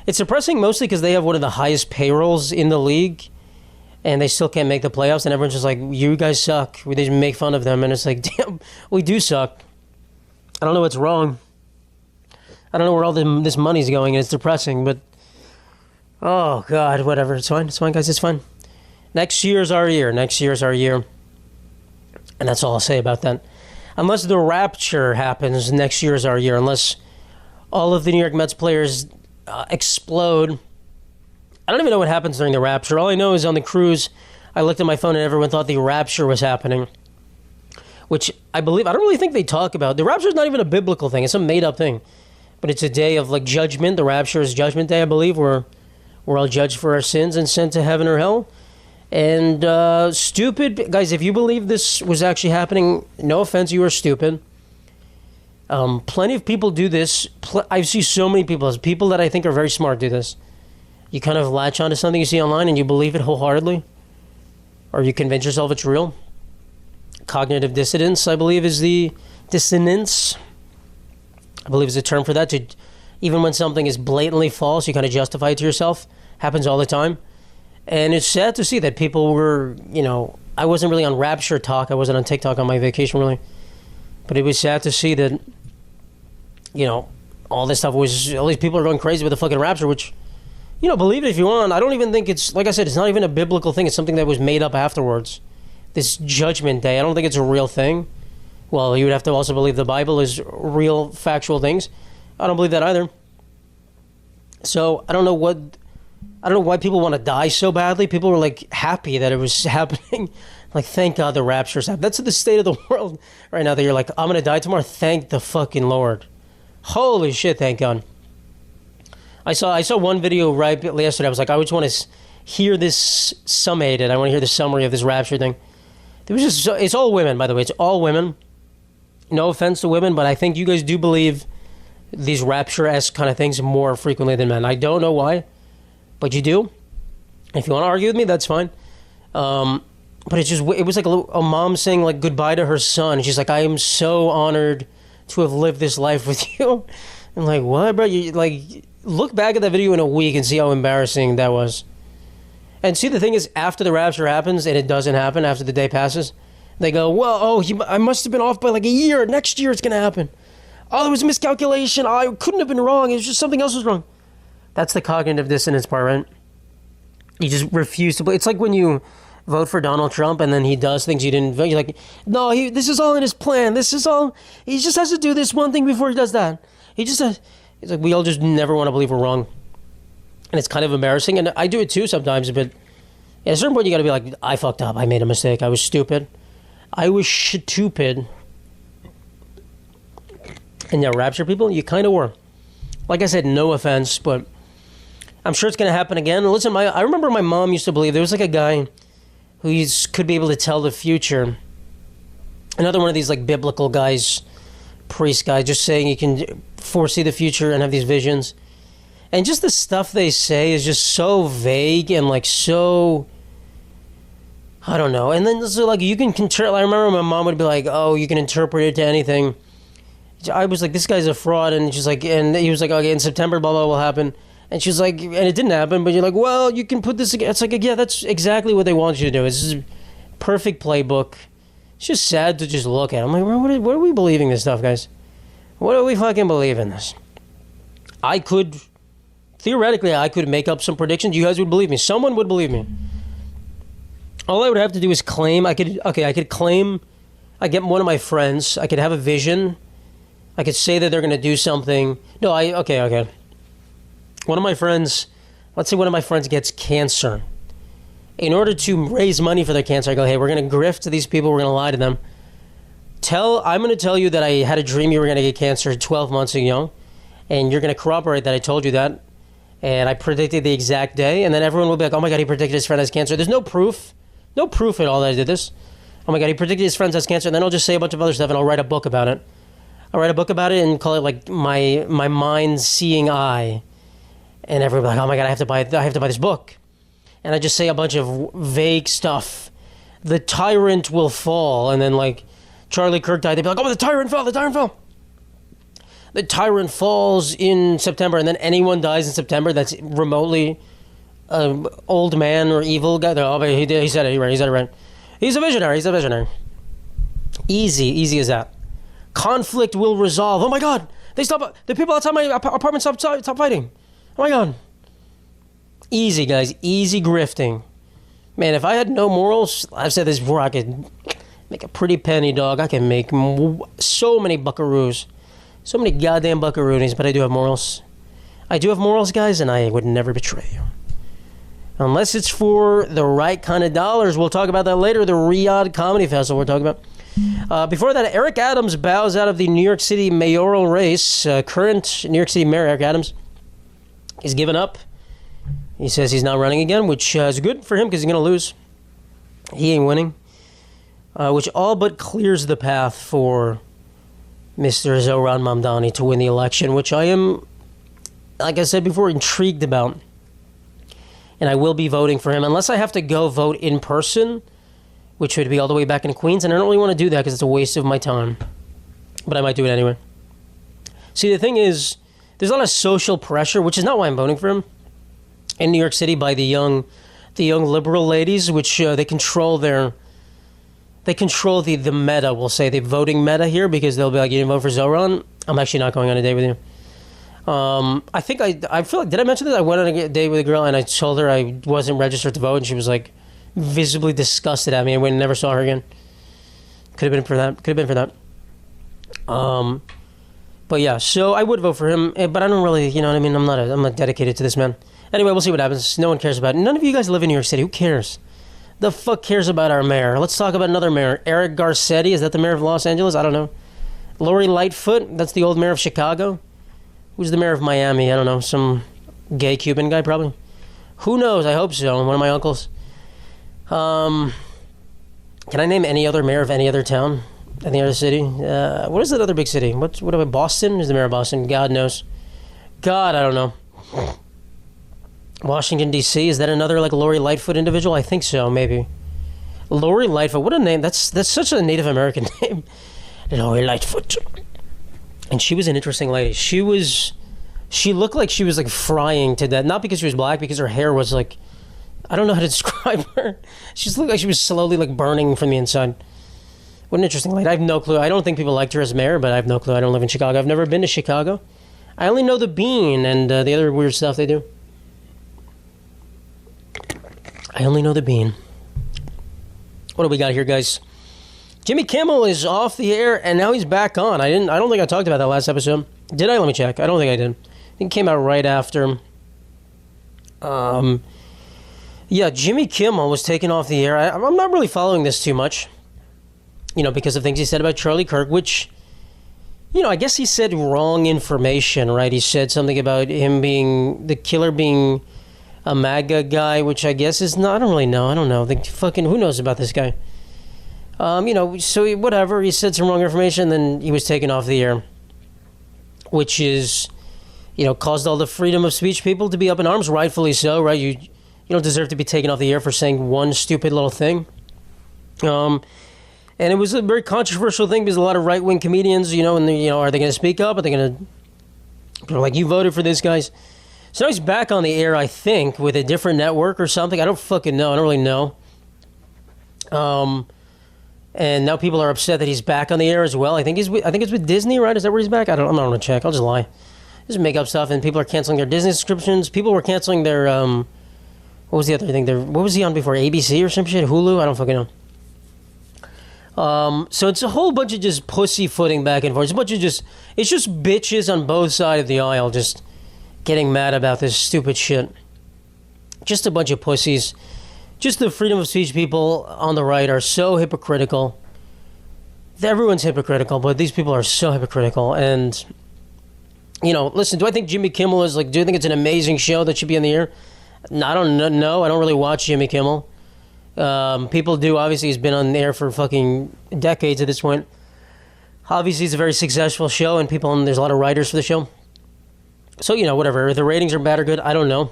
it's depressing mostly because they have one of the highest payrolls in the league, and they still can't make the playoffs, and everyone's just like, you guys suck. We just make fun of them, and it's like, damn, we do suck. I don't know what's wrong. I don't know where all this money's going, and it's depressing, but... Oh, God, whatever. It's fine, guys, it's fine. Next year's our year. And that's all I'll say about that. Unless the Rapture happens, next year's our year. Unless all of the New York Mets players explode. I don't even know what happens during the Rapture. All I know is on the cruise, I looked at my phone and everyone thought the Rapture was happening. Which I don't really think they talk about. The Rapture is not even a biblical thing. It's a made-up thing. But it's a day of judgment. The Rapture is Judgment Day, I believe, where we're all judged for our sins and sent to heaven or hell. And stupid guys, if you believe this was actually happening, no offense, you are stupid. Plenty of people do this. I see so many people that I think are very smart do this. You kind of latch onto something you see online and you believe it wholeheartedly, or you convince yourself it's real. cognitive dissonance, I believe is the dissonance. I believe is a term for that. To even when something is blatantly false, you kind of justify it to yourself. Happens all the time. And it's sad to see that people were, I wasn't really on Rapture talk. I wasn't on TikTok on my vacation, really. But it was sad to see that, all this stuff was, all these people are going crazy with the fucking Rapture, which, believe it if you want. I don't even think it's, like I said, it's not even a biblical thing. It's something that was made up afterwards. This judgment day, I don't think it's a real thing. Well, you would have to also believe the Bible is real, factual things. I don't believe that either. So I don't know why people want to die so badly. People were like happy that it was happening. Like, thank God the rapture's happening. That's the state of the world right now, that you're like, I'm going to die tomorrow. Thank the fucking Lord. Holy shit, thank God. I saw one video right yesterday. I was like, I just want to hear this summated. I want to hear the summary of this rapture thing. It was just, it's all women, by the way. It's all women. No offense to women, but I think you guys do believe these rapture-esque kind of things more frequently than men. I don't know why, but you do. If you want to argue with me, that's fine. But it was like a mom saying like goodbye to her son. She's like, I am so honored to have lived this life with you. I'm like, what, bro? You like, look back at that video in a week and see how embarrassing that was. And see, the thing is, after the rapture happens, and it doesn't happen after the day passes, they go, well, I must have been off by like a year. Next year it's going to happen. Oh, there was a miscalculation. I couldn't have been wrong. It was just something else was wrong. That's the cognitive dissonance part, right? You just refuse to believe. It's like when you vote for Donald Trump and then he does things you didn't vote. You're like, no, this is all in his plan. This is all. He just has to do this one thing before he does that. It's like we all just never want to believe we're wrong. And it's kind of embarrassing. And I do it too sometimes, but at a certain point you got to be like, I fucked up. I made a mistake. I was stupid. I was stupid. And yeah, rapture people, you kind of were. Like I said, no offense, but I'm sure it's going to happen again. Listen, I remember my mom used to believe there was like a guy who could be able to tell the future. Another one of these like biblical guys, priest guy, just saying you can foresee the future and have these visions. And just the stuff they say is just so vague and like so, I don't know. And then so like you can control. I remember my mom would be like, oh, you can interpret it to anything. I was like, this guy's a fraud. And she's like, and he was like, okay, in September, blah, blah, will happen. And she's like, and it didn't happen, but you're like, well, you can put this again. It's like, yeah, that's exactly what they want you to do. It's a perfect playbook. It's just sad to just look at. I'm like, what are we believing this stuff, guys? What do we fucking believe in this? Theoretically, I could make up some predictions. You guys would believe me. Someone would believe me. All I would have to do is claim. I could claim. I get one of my friends. I could have a vision. I could say that they're going to do something. No, okay. One of my friends, let's say one of my friends gets cancer. In order to raise money for their cancer, I go, hey, we're going to grift to these people. We're going to lie to them. I'm going to tell you that I had a dream you were going to get cancer 12 months ago. And you're going to corroborate that I told you that. And I predicted the exact day. And then everyone will be like, oh my God, he predicted his friend has cancer. There's no proof. No proof at all that I did this. Oh my God, he predicted his friend has cancer. And then I'll just say a bunch of other stuff and I'll write a book about it. I'll write a book about it and call it like my mind's seeing eye. And everybody like, oh my God, I have to buy this book. And I just say a bunch of vague stuff. The tyrant will fall. And then like Charlie Kirk died. They'd be like, oh, the tyrant fell. The tyrant falls in September. And then anyone dies in September that's remotely old man or evil guy. Oh, he said it right. He's a visionary. Easy as that. Conflict will resolve. Oh my God, the people outside my apartment stop fighting. Oh my God. Easy, guys. Easy grifting. Man, if I had no morals, I've said this before, I could make a pretty penny, dog. I can make so many buckaroos. So many goddamn buckaroonies, but I do have morals. I do have morals, guys, and I would never betray you. Unless it's for the right kind of dollars. We'll talk about that later. The Riyadh Comedy Festival we're talking about. Before that, Eric Adams bows out of the New York City mayoral race. Current New York City mayor Eric Adams is giving up. He says he's not running again, which is good for him because he's going to lose. He ain't winning. Which all but clears the path for Mr. Zohran Mamdani to win the election, which I am, like I said before, intrigued about. And I will be voting for him unless I have to go vote in person, which would be all the way back in Queens, and I don't really want to do that because it's a waste of my time. But I might do it anyway. See, the thing is, there's a lot of social pressure, which is not why I'm voting for him, in New York City by the young liberal ladies, which they control the meta, we'll say, the voting meta here, because they'll be like, you didn't vote for Zoran? I'm actually not going on a date with you. I feel like, did I mention this? I went on a date with a girl and I told her I wasn't registered to vote, and she was like visibly disgusted at me, and we never saw her again. Could have been for that. But yeah, so I would vote for him, but I don't really, you know what I mean? I'm not dedicated to this man. Anyway, we'll see what happens. No one cares about it. None of you guys live in New York City. Who cares? The fuck cares about our mayor? Let's talk about another mayor. Eric Garcetti, is that the mayor of Los Angeles? I don't know. Lori Lightfoot, that's the old mayor of Chicago. Who's the mayor of Miami? I don't know. Some gay Cuban guy, probably. Who knows? I hope so. One of my uncles. Can I name any other mayor of any other town? Any other city? What is that other big city? What about Boston? Who's the mayor of Boston? God knows. God, I don't know. Washington, D.C. Is that another like Lori Lightfoot individual? I think so, maybe. Lori Lightfoot. What a name. That's such a Native American name. Lori Lightfoot. And she was an interesting lady. She looked like she was like frying to death. Not because she was black, because her hair was like, I don't know how to describe her. She just looked like she was slowly like burning from the inside. What an interesting lady. I have no clue. I don't think people liked her as mayor, but I have no clue. I don't live in Chicago. I've never been to Chicago. I only know the Bean and the other weird stuff they do. I only know the Bean. What do we got here, guys? Jimmy Kimmel is off the air, and now he's back on. I don't think I talked about that last episode. Did I? Let me check. I don't think I did. I think it came out right after. Yeah, Jimmy Kimmel was taken off the air. I'm not really following this too much, you know, because of things he said about Charlie Kirk, which, you know, I guess he said wrong information, right? He said something about him being, the killer being a MAGA guy, which I guess is not, I don't really know. I don't know. Who knows about this guy? You know, so whatever. He said some wrong information, then he was taken off the air, which is, you know, caused all the freedom of speech people to be up in arms, rightfully so, right? You don't deserve to be taken off the air for saying one stupid little thing. And it was a very controversial thing because a lot of right-wing comedians, you know, and are they going to speak up? Are they going to, people are like, you voted for this, guys? So now he's back on the air, I think, with a different network or something. I don't fucking know. I don't really know. And now people are upset that he's back on the air as well. I think it's with Disney, right? Is that where he's back? I'm not going to check. I'll just lie. Just make up stuff, and people are canceling their Disney subscriptions. People were canceling their, what was the other thing? What was he on before? ABC or some shit? Hulu? I don't fucking know. So it's a whole bunch of just pussyfooting back and forth. It's a bunch of it's just bitches on both sides of the aisle just getting mad about this stupid shit. Just a bunch of pussies. Just the freedom of speech people on the right are so hypocritical. Everyone's hypocritical, but these people are so hypocritical. And, you know, listen, do I think Jimmy Kimmel is do you think it's an amazing show that should be in the air? No, I don't know. I don't really watch Jimmy Kimmel. People do. Obviously, he's been on the air for fucking decades at this point. Obviously, it's a very successful show, and there's a lot of writers for the show. So, you know, whatever. If the ratings are bad or good, I don't know.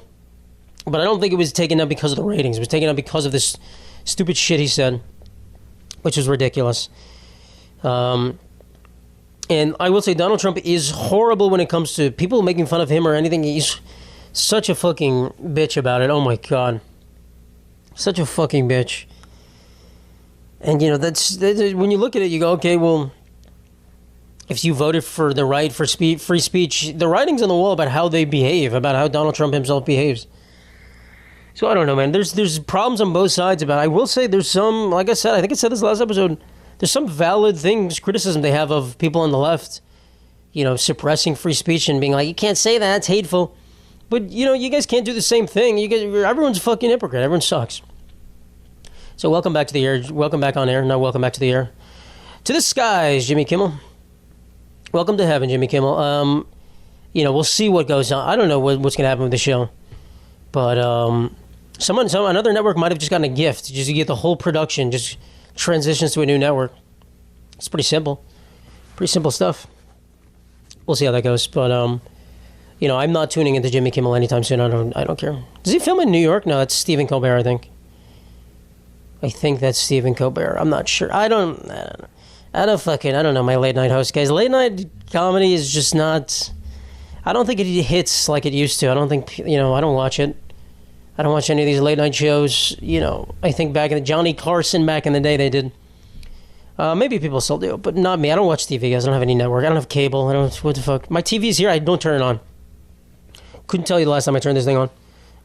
But I don't think it was taken up because of the ratings. It was taken up because of this stupid shit he said, which was ridiculous. And I will say Donald Trump is horrible when it comes to people making fun of him or anything. He's such a fucking bitch about it. Oh, my God. Such a fucking bitch. And, you know, that's when you look at it, you go, okay, well, if you voted for the right for free speech, the writing's on the wall about how they behave, about how Donald Trump himself behaves. So I don't know, man. There's problems on both sides about it. I will say there's some, like I said, I think I said this last episode, there's some valid things, criticism they have of people on the left, you know, suppressing free speech and being like, you can't say that, it's hateful. But, you know, you guys can't do the same thing. Everyone's a fucking hypocrite. Everyone sucks. So welcome back to the air. Welcome back on air. No, welcome back to the air. To the skies, Jimmy Kimmel. Welcome to heaven, Jimmy Kimmel. You know, we'll see what goes on. I don't know what's going to happen with the show. But another network might have just gotten a gift. Just to get the whole production, just transitions to a new network. It's pretty simple. Pretty simple stuff. We'll see how that goes. But, you know, I'm not tuning into Jimmy Kimmel anytime soon. I don't care. Does he film in New York? No, that's Stephen Colbert, I think. I think that's Stephen Colbert. I'm not sure. I don't know my late night host, guys. Late night comedy is just not. I don't think it hits like it used to. I don't think, I don't watch it. I don't watch any of these late night shows. I think back in the Johnny Carson back in the day they did. Maybe people still do, but not me. I don't watch TV, guys. I don't have any network. I don't have cable. I don't. What the fuck? My TV's here. I don't turn it on. Couldn't tell you the last time I turned this thing on.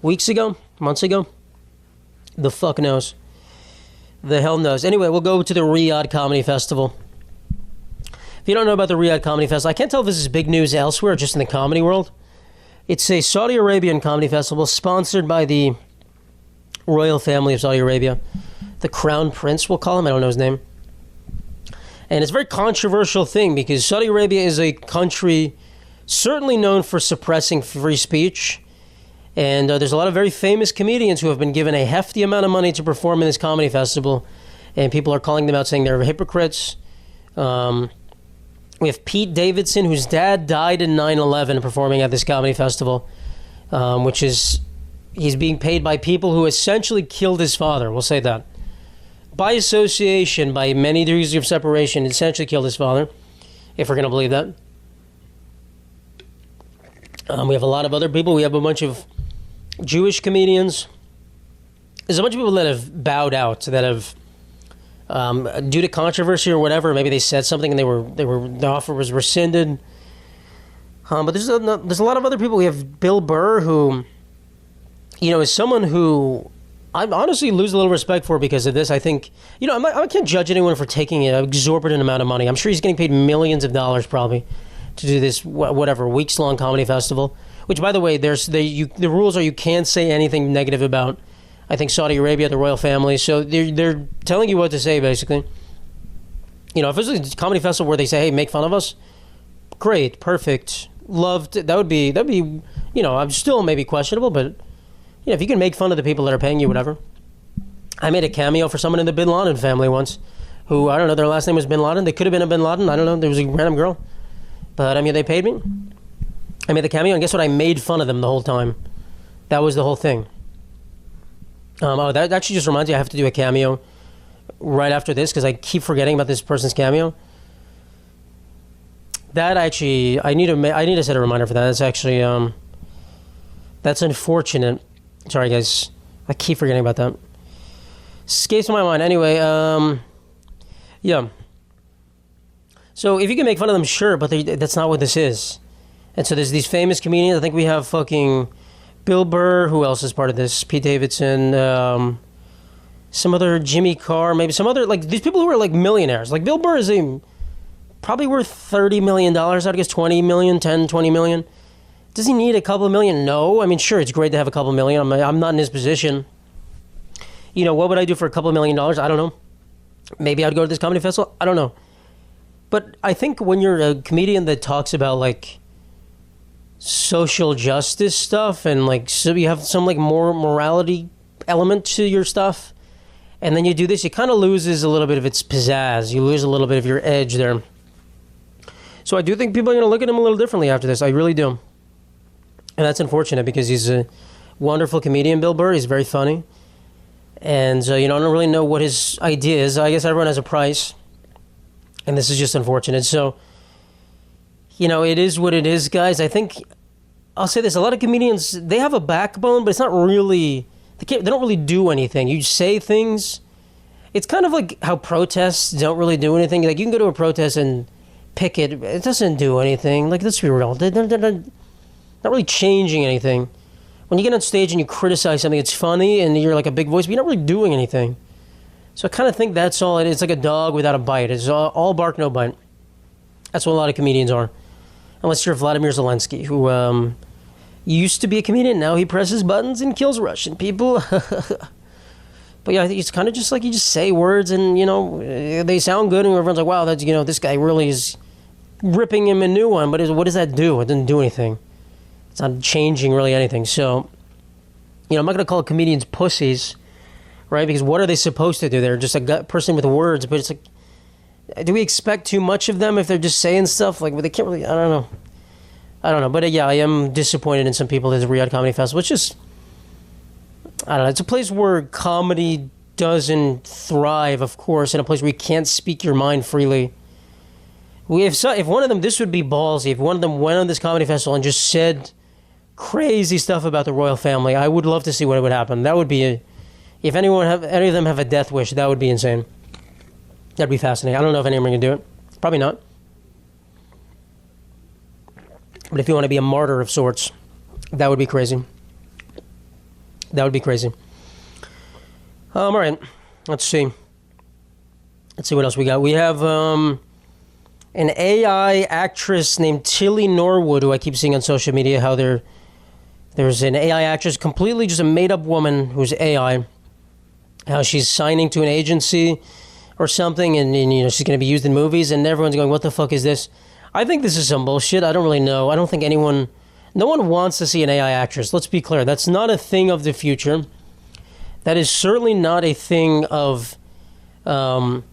Weeks ago? Months ago? The fuck knows. The hell knows. Anyway, we'll go to the Riyadh Comedy Festival. If you don't know about the Riyadh Comedy Festival, I can't tell if this is big news elsewhere, just in the comedy world. It's a Saudi Arabian comedy festival sponsored by the royal family of Saudi Arabia. The Crown Prince, we'll call him. I don't know his name. And it's a very controversial thing because Saudi Arabia is a country certainly known for suppressing free speech. And there's a lot of very famous comedians who have been given a hefty amount of money to perform in this comedy festival. And people are calling them out saying they're hypocrites. We have Pete Davidson, whose dad died in 9/11, performing at this comedy festival, which is, he's being paid by people who essentially killed his father. We'll say that. By association, by many degrees of separation, essentially killed his father, if we're going to believe that. We have a lot of other people. We have a bunch of Jewish comedians. There's a bunch of people that have bowed out, that have, due to controversy or whatever, maybe they said something and the offer was rescinded. But there's a lot of other people. We have Bill Burr, who, is someone who I honestly lose a little respect for because of this. I think, I can't judge anyone for taking an exorbitant amount of money. I'm sure he's getting paid millions of dollars probably to do this, weeks-long comedy festival. Which, by the way, the rules are you can't say anything negative about, I think, Saudi Arabia, the royal family. So they're telling you what to say, basically. If it's a comedy festival where they say, hey, make fun of us, great, perfect, loved, that would be, I'm still maybe questionable, but, if you can make fun of the people that are paying you, whatever. I made a cameo for someone in the Bin Laden family once, who, I don't know, their last name was Bin Laden. They could have been a Bin Laden. I don't know. There was a random girl. But, they paid me. I made the cameo, and guess what? I made fun of them the whole time. That was the whole thing. That actually just reminds me I have to do a cameo right after this because I keep forgetting about this person's cameo. That actually, I need to set a reminder for that. That's actually, that's unfortunate. Sorry, guys. I keep forgetting about that. Escapes my mind. Anyway, yeah. So if you can make fun of them, sure, but that's not what this is. And so there's these famous comedians. I think we have fucking Bill Burr. Who else is part of this? Pete Davidson. Some other Jimmy Carr. Maybe some other, these people who are millionaires. Like Bill Burr is probably worth $30 million. I'd guess 20 million, 10, 20 million. Does he need a couple of million? No. I mean, sure, it's great to have a couple of million. I'm not in his position. What would I do for a couple of $1 million? I don't know. Maybe I'd go to this comedy festival. I don't know. But I think when you're a comedian that talks about, social justice stuff and, so you have some, more morality element to your stuff, and then you do this, it kind of loses a little bit of its pizzazz. You lose a little bit of your edge there. So I do think people are going to look at him a little differently after this. I really do. And that's unfortunate because he's a wonderful comedian, Bill Burr. He's very funny. And, I don't really know what his idea is. I guess everyone has a price. And this is just unfortunate. So, it is what it is, guys. I think, I'll say this. A lot of comedians, they have a backbone, but it's not really, they don't really do anything. You say things. It's kind of like how protests don't really do anything. You can go to a protest and picket. It doesn't do anything. Let's be real. They're not really changing anything. When you get on stage and you criticize something, it's funny and you're a big voice, but you're not really doing anything. So I kind of think that's all it is. It's like a dog without a bite. It's all bark, no bite. That's what a lot of comedians are. Unless you're Vladimir Zelensky, who used to be a comedian. Now he presses buttons and kills Russian people. But yeah, I think it's kind of just you just say words and, they sound good and everyone's like, wow, that's, this guy really is ripping him a new one. But what does that do? It doesn't do anything. It's not changing really anything. So, I'm not going to call comedians pussies, right? Because what are they supposed to do? They're just a person with words. But it's do we expect too much of them if they're just saying stuff? They can't really, I don't know. But yeah, I am disappointed in some people at the Riyadh Comedy Festival. It's just, I don't know. It's a place where comedy doesn't thrive, of course, in a place where you can't speak your mind freely. If one of them, this would be ballsy, if one of them went on this comedy festival and just said crazy stuff about the royal family, I would love to see what would happen. That would be, if any of them have a death wish, that would be insane. That'd be fascinating. I don't know if anyone can do it. Probably not. But if you want to be a martyr of sorts, that would be crazy. That would be crazy. All right. Let's see. Let's see what else we got. We have an AI actress named Tilly Norwood, who I keep seeing on social media, how there's an AI actress, completely just a made-up woman who's AI, how she's signing to an agency or something, and she's going to be used in movies, and everyone's going, what the fuck is this? I think this is some bullshit. I don't really know. I don't think no one wants to see an AI actress. Let's be clear. That's not a thing of the future. That is certainly not a thing of, I'm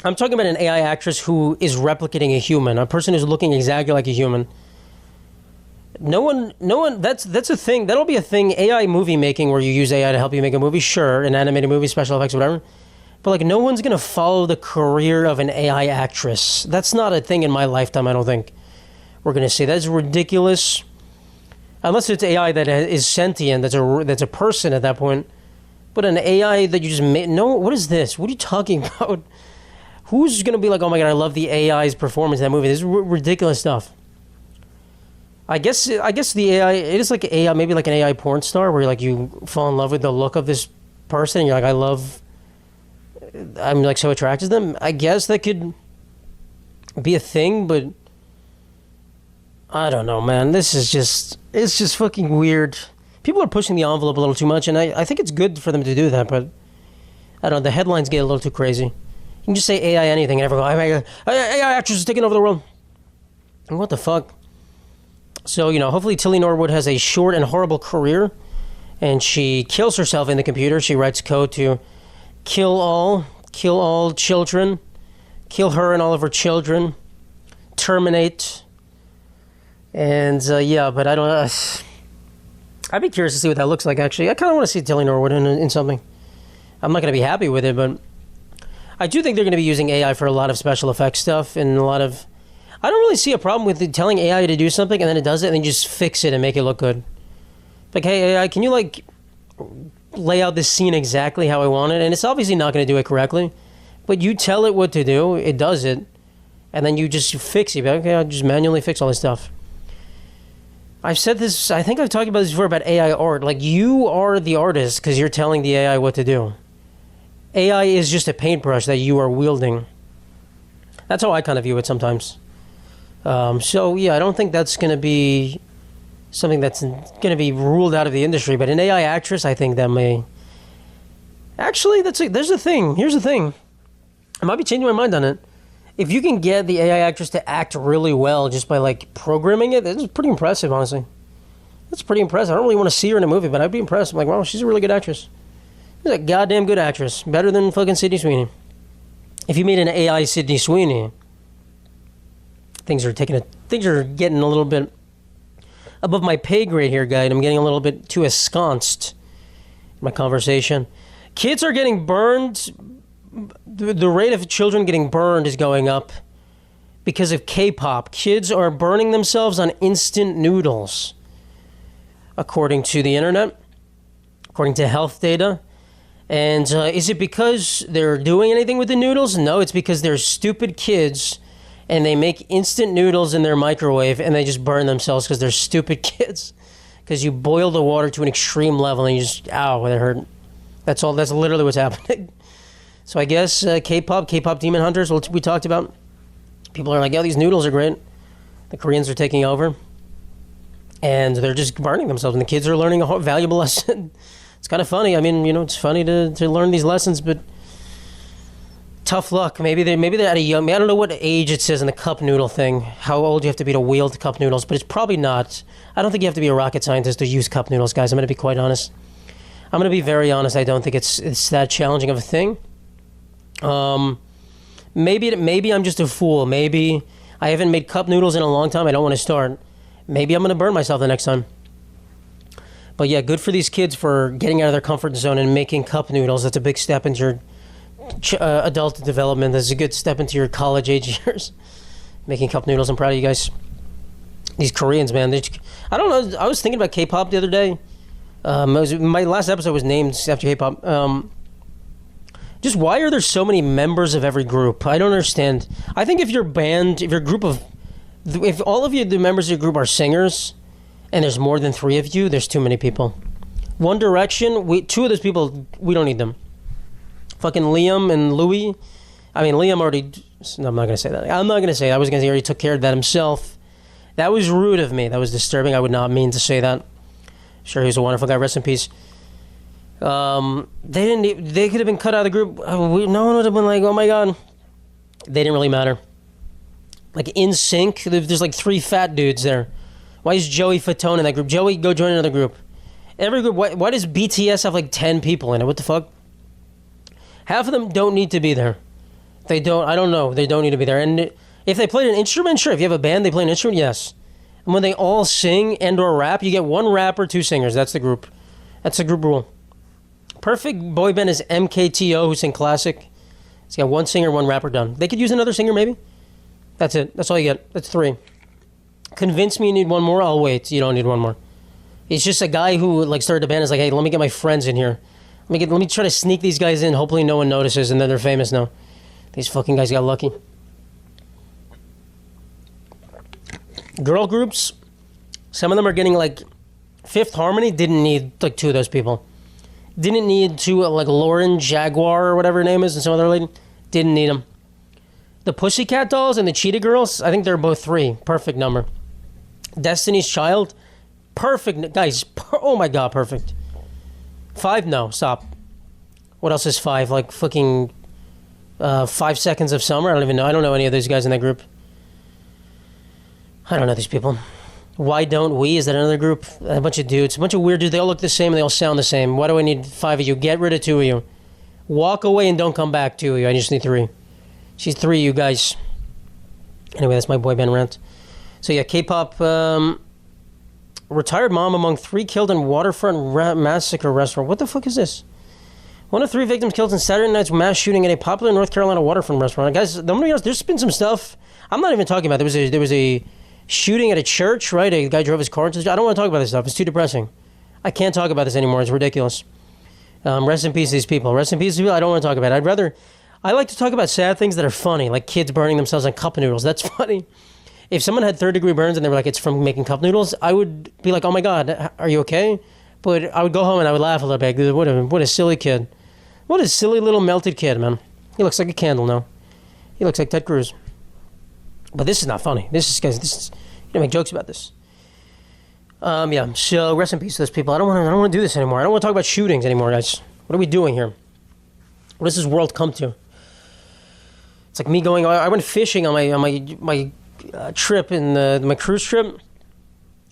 talking about an AI actress who is replicating a human, a person who's looking exactly like a human. No one, that's a thing. That'll be a thing, AI movie making, where you use AI to help you make a movie, sure, an animated movie, special effects, whatever. But, like, no one's going to follow the career of an AI actress. That's not a thing in my lifetime, I don't think we're going to see. That's ridiculous. Unless it's AI that is sentient, that's a person at that point. But an AI that you just made... No, what is this? What are you talking about? Who's going to be like, oh my God, I love the AI's performance in that movie? This is ridiculous stuff. I guess the AI... It is like AI, maybe like an AI porn star, where like you fall in love with the look of this person, and you're like, I'm like so attracted to them. I guess that could be a thing, but I don't know, man. It's just fucking weird. People are pushing the envelope a little too much, and I think it's good for them to do that, but I don't know, the headlines get a little too crazy. You can just say AI anything, and everyone go, oh my God, AI actors is taking over the world. And what the fuck? So, hopefully Tilly Norwood has a short and horrible career, and she kills herself in the computer. She writes code to kill all children, kill her and all of her children, terminate, and but I don't. I'd be curious to see what that looks like. Actually, I kind of want to see Tilly Norwood in something. I'm not going to be happy with it, but I do think they're going to be using AI for a lot of special effects stuff and a lot of. I don't really see a problem with telling AI to do something and then it does it and then you just fix it and make it look good. Like, hey AI, can you lay out this scene exactly how I want it? And it's obviously not going to do it correctly, but you tell it what to do, it does it, and then you just fix it. Okay, I'll just manually fix all this stuff. I've said this, I think I've talked about this before about AI art. Like, you are the artist because you're telling the AI what to do. AI is just a paintbrush that you are wielding. That's how I kind of view it sometimes. So yeah, I don't think that's going to be something that's going to be ruled out of the industry, but an AI actress, I think that may... Actually, there's a thing. Here's the thing. I might be changing my mind on it. If you can get the AI actress to act really well just by, programming it, that's pretty impressive, honestly. That's pretty impressive. I don't really want to see her in a movie, but I'd be impressed. I'm like, wow, she's a really good actress. She's a goddamn good actress. Better than fucking Sydney Sweeney. If you made an AI Sydney Sweeney, things are getting a little bit above my pay grade here, guy. I'm getting a little bit too ensconced in my conversation. Kids are getting burned. The rate of children getting burned is going up because of K-pop. Kids are burning themselves on instant noodles, according to the internet, according to health data. And is it because they're doing anything with the noodles? No, it's because they're stupid kids and they make instant noodles in their microwave and they just burn themselves because they're stupid kids. Because you boil the water to an extreme level and you just, ow, that hurt. That's all. That's literally what's happening. So I guess K-pop demon hunters, we talked about. People are like, yeah, these noodles are great. The Koreans are taking over. And they're just burning themselves. And the kids are learning a valuable lesson. It's kind of funny. I mean, it's funny to learn these lessons, but tough luck. Maybe they're at a young... I don't know what age it says in the cup noodle thing, how old you have to be to wield cup noodles, but it's probably not. I don't think you have to be a rocket scientist to use cup noodles, guys. I'm going to be quite honest. I'm going to be very honest. I don't think it's that challenging of a thing. Maybe I'm just a fool. Maybe I haven't made cup noodles in a long time. I don't want to start. Maybe I'm going to burn myself the next time. But yeah, good for these kids for getting out of their comfort zone and making cup noodles. That's a big step into your adult development. That's a good step into your college age years. Making cup noodles. I'm proud of you guys. These Koreans, man. I don't know. I was thinking about K-pop the other day. My last episode was named after K-pop. Just why are there so many members of every group? I don't understand. I think if your band, if all of you, the members of your group are singers, and there's more than 3 of you, there's too many people. One Direction, 2 of those people, we don't need them. Fucking Liam and Louis. I mean, Liam already... No, I'm not going to say that. I'm not going to say that. I was going to say he already took care of that himself. That was rude of me. That was disturbing. I would not mean to say that. Sure, he was a wonderful guy. Rest in peace. They could have been cut out of the group. No one would have been like, oh my God. They didn't really matter. Like, in sync, there's like 3 fat dudes there. Why is Joey Fatone in that group? Joey, go join another group. Every group, why does BTS have like 10 people in it? What the fuck? Half of them don't need to be there. I don't know. They don't need to be there. And if they played an instrument, sure. If you have a band, they play an instrument, yes. And when they all sing and or rap, you get 1 rapper, 2 singers. That's the group. That's the group rule. Perfect boy band is MKTO, who sing classic. It's got 1 singer, 1 rapper done. They could use another singer, maybe. That's it. That's all you get. That's 3. Convince me you need 1 more. I'll wait. You don't need 1 more. He's just a guy who like started a band. Is like, hey, let me get my friends in here. Let me try to sneak these guys in. Hopefully, no one notices, and then they're famous now. These fucking guys got lucky. Girl groups, some of them are getting like Fifth Harmony didn't need like 2 of those people. Didn't need 2 like Lauren Jaguar or whatever her name is and some other lady. Didn't need them. The Pussycat Dolls and the Cheetah Girls, I think they're both 3. Perfect number. Destiny's Child, perfect. Guys, oh my God, perfect. 5? No, stop. What else is 5? Like fucking 5 Seconds of Summer? I don't even know. I don't know any of those guys in that group. I don't know these people. Why Don't We? Is that another group? A bunch of dudes. A bunch of weird dudes. They all look the same and they all sound the same. Why do I need 5 of you? Get rid of 2 of you. Walk away and don't come back, 2 of you. I just need 3. She's 3 of you guys. Anyway, that's my boy band rant. So yeah, K-pop. Retired mom among 3 killed in waterfront massacre restaurant. What the fuck is this? 1 of 3 victims killed in Saturday night's mass shooting at a popular North Carolina waterfront restaurant. Guys, I'm gonna be honest, there's been some stuff. I'm not even talking about. There was a shooting at a church, right? A guy drove his car into the... I don't want to talk about this stuff. It's too depressing. I can't talk about this anymore. It's ridiculous. Rest in peace to these people. Rest in peace to people I don't want to talk about. I like to talk about sad things that are funny, like kids burning themselves on cup noodles. That's funny. If someone had 3rd-degree burns and they were like, it's from making cup noodles, I would be like, oh my God, are you okay? But I would go home and I would laugh a little bit. What a silly kid. What a silly little melted kid, man. He looks like a candle now. He looks like Ted Cruz. But this is not funny. This is you don't make jokes about this. Yeah, so rest in peace to those people. I don't want to do this anymore. I don't want to talk about shootings anymore, guys. What are we doing here? What does this world come to? It's like me going... I went fishing on my trip, in my cruise trip.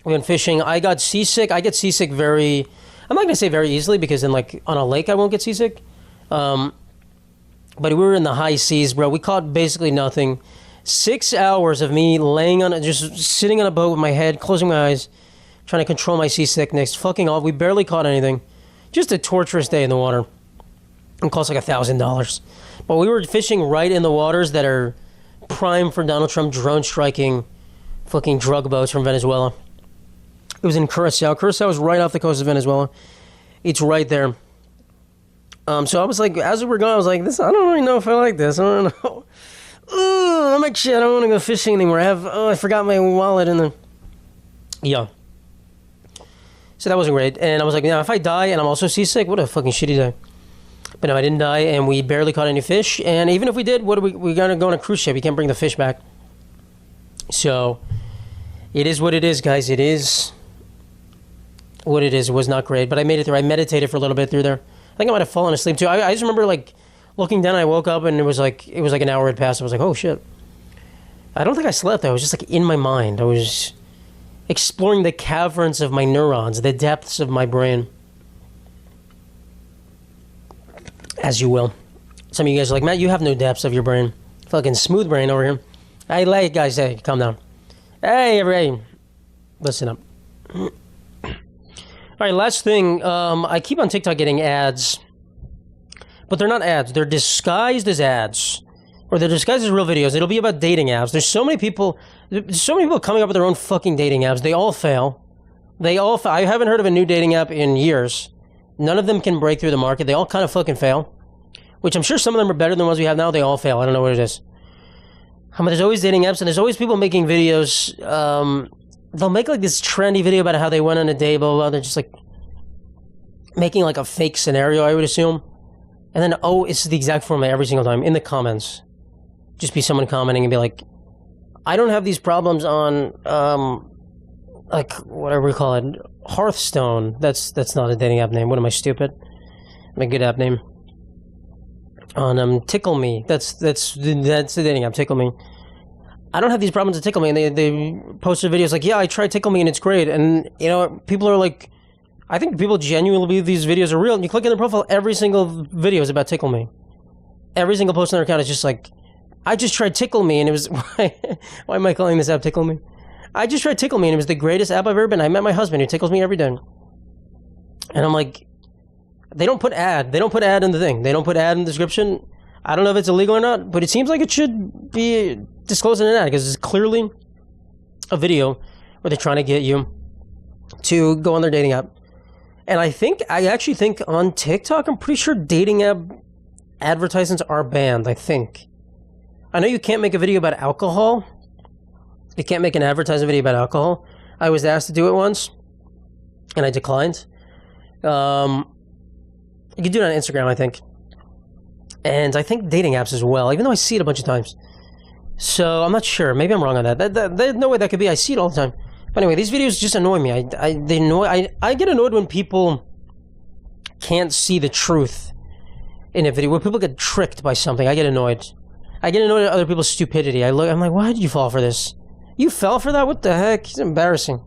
We went fishing. I got seasick. I get seasick very... I'm not going to say very easily, because in like on a lake I won't get seasick. But we were in the high seas, bro. We caught basically nothing. 6 hours of me laying on it, just sitting on a boat with my head, closing my eyes, trying to control my seasickness, fucking off. We barely caught anything. Just a torturous day in the water. It cost like $1,000. But we were fishing right in the waters that are prime for Donald Trump drone striking fucking drug boats from Venezuela. It was in Curacao. Curacao is right off the coast of Venezuela. It's right there. So I was like, as we were going, I was like, "This, I don't really know if I like this. I don't know. I'm like, shit, I don't want to go fishing anymore. I forgot my wallet in the... Yeah. So that wasn't great. And I was like, now, if I die and I'm also seasick, what a fucking shitty day. But no, I didn't die, and we barely caught any fish. And even if we did, what are we going to go on a cruise ship? You can't bring the fish back. So, it is what it is, guys. It is what it is. It was not great, but I made it through. I meditated for a little bit through there. I think I might have fallen asleep, too. I just remember, like, looking down, I woke up, and it was like an hour had passed. I was like, oh, shit. I don't think I slept, though. I was just, like, in my mind. I was exploring the caverns of my neurons, the depths of my brain. As you will. Some of you guys are like, Matt, you have no depths of your brain. Fucking smooth brain over here. Hey, late guys, hey, calm down. Hey, everybody. Listen up. right, last thing. I keep on TikTok getting ads, but they're not ads. They're disguised as ads, or they're disguised as real videos. It'll be about dating apps. There's so many people coming up with their own fucking dating apps. They all fail. I haven't heard of a new dating app in years. None of them can break through the market. They all kind of fucking fail, which I'm sure some of them are better than the ones we have now. They all fail. I don't know what it is. But there's always dating apps, and there's always people making videos. They'll make like this trendy video about how they went on a date, blah, blah, blah. They're just like making like a fake scenario, I would assume. And then, it's the exact format every single time in the comments. Just be someone commenting and be like, I don't have these problems on, like, whatever we call it, Hearthstone. That's not a dating app name. What am I, stupid? A good app name. On Tickle Me. That's the dating app, Tickle Me. I don't have these problems at Tickle Me, and they posted videos like, yeah, I tried Tickle Me and it's great. And, you know, people are like, I think people genuinely believe these videos are real. And you click on their profile, every single video is about Tickle Me. Every single post on their account is just like, I just tried Tickle Me, and it was, why am I calling this app Tickle Me? I just tried Tickle Me, and it was the greatest app I've ever been. I met my husband who tickles me every day. And I'm like, they don't put ad. They don't put ad in the thing. They don't put ad in the description. I don't know if it's illegal or not, but it seems like it should be disclosed in an ad, because it's clearly a video where they're trying to get you to go on their dating app. And I actually think on TikTok, I'm pretty sure dating app advertisements are banned, I think. I know you can't make a video about alcohol. You can't make an advertising video about alcohol. I was asked to do it once, and I declined. You can do it on Instagram, I think. And I think dating apps as well, even though I see it a bunch of times. So I'm not sure. Maybe I'm wrong on that. There's no way that could be. I see it all the time. But anyway, these videos just annoy me. I get annoyed when people can't see the truth in a video. When people get tricked by something, I get annoyed. I get annoyed at other people's stupidity. I'm like, why did you fall for this? You fell for that? What the heck? It's embarrassing.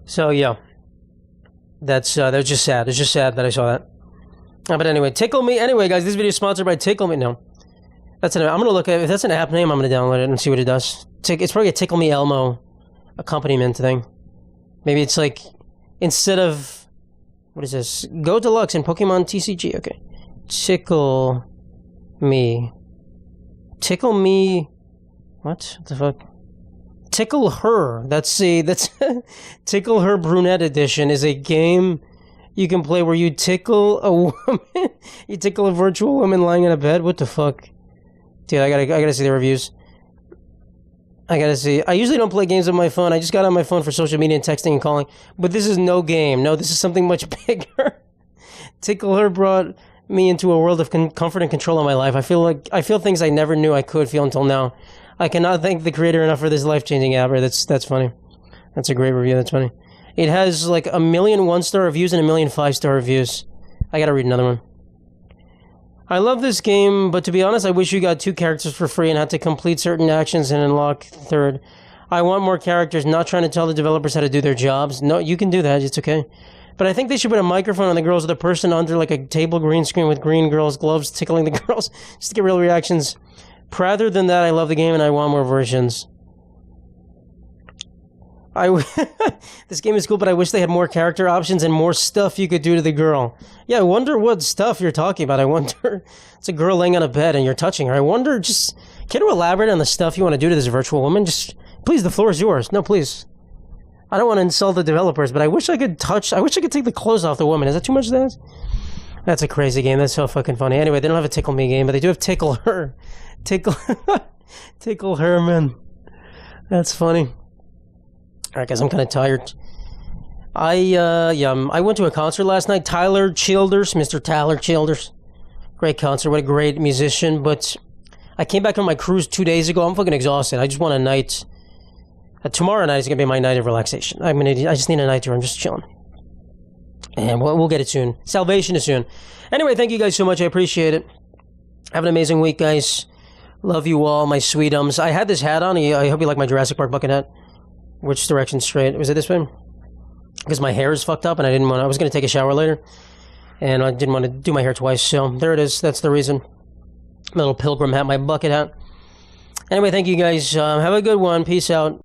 So yeah, that's just sad. It's just sad that I saw that. But anyway, Tickle Me. Anyway, guys, this video is sponsored by Tickle Me. No, I'm gonna look at if that's an app name. I'm gonna download it and see what it does. It's probably a Tickle Me Elmo accompaniment thing. Maybe it's like instead of what is this? Go Deluxe and Pokemon TCG. Okay, Tickle Me. What the fuck? Tickle Her. That's Tickle Her Brunette Edition is a game you can play where you tickle a woman. You tickle a virtual woman lying in a bed. What the fuck? Dude, I gotta see the reviews. I gotta see. I usually don't play games on my phone. I just got on my phone for social media and texting and calling. But this is no game. No, this is something much bigger. Tickle Her brought me into a world of comfort and control in my life. I feel things I never knew I could feel until now. I cannot thank the creator enough for this life-changing app. That's funny. That's a great review. That's funny. It has like 1 million 1-star reviews and 1 million 5-star reviews. I gotta read another one. I love this game, but to be honest, I wish you got 2 characters for free and had to complete certain actions and unlock third. I want more characters, not trying to tell the developers how to do their jobs. No, you can do that. It's okay. But I think they should put a microphone on the girls with a person under like a table green screen with green girls' gloves tickling the girls just to get real reactions. Rather than that, I love the game and I want more versions. This game is cool, but I wish they had more character options and more stuff you could do to the girl. Yeah, I wonder what stuff you're talking about. I wonder, it's a girl laying on a bed and you're touching her. I wonder, can you elaborate on the stuff you want to do to this virtual woman? Please, the floor is yours. No, please. I don't want to insult the developers, but I wish I could take the clothes off the woman. Is that too much to ask? That's a crazy game. That's so fucking funny. Anyway, they don't have a Tickle Me game, but they do have Tickle Her. Tickle Her, man. That's funny. Alright, guys, I'm kind of tired. I went to a concert last night. Mr. Tyler Childers. Great concert. What a great musician. But I came back from my cruise 2 days ago. I'm fucking exhausted. I just want a night. Tomorrow night is going to be my night of relaxation. I just need a night where I'm just chilling. And we'll get it soon. Salvation is soon. Anyway, thank you guys so much. I appreciate it. Have an amazing week, guys. Love you all, my sweetums. I had this hat on. I hope you like my Jurassic Park bucket hat. Which direction straight? Was it this way? Because my hair is fucked up and I was going to take a shower later. And I didn't want to do my hair twice. So there it is. That's the reason. My little pilgrim hat, my bucket hat. Anyway, thank you guys. Have a good one. Peace out.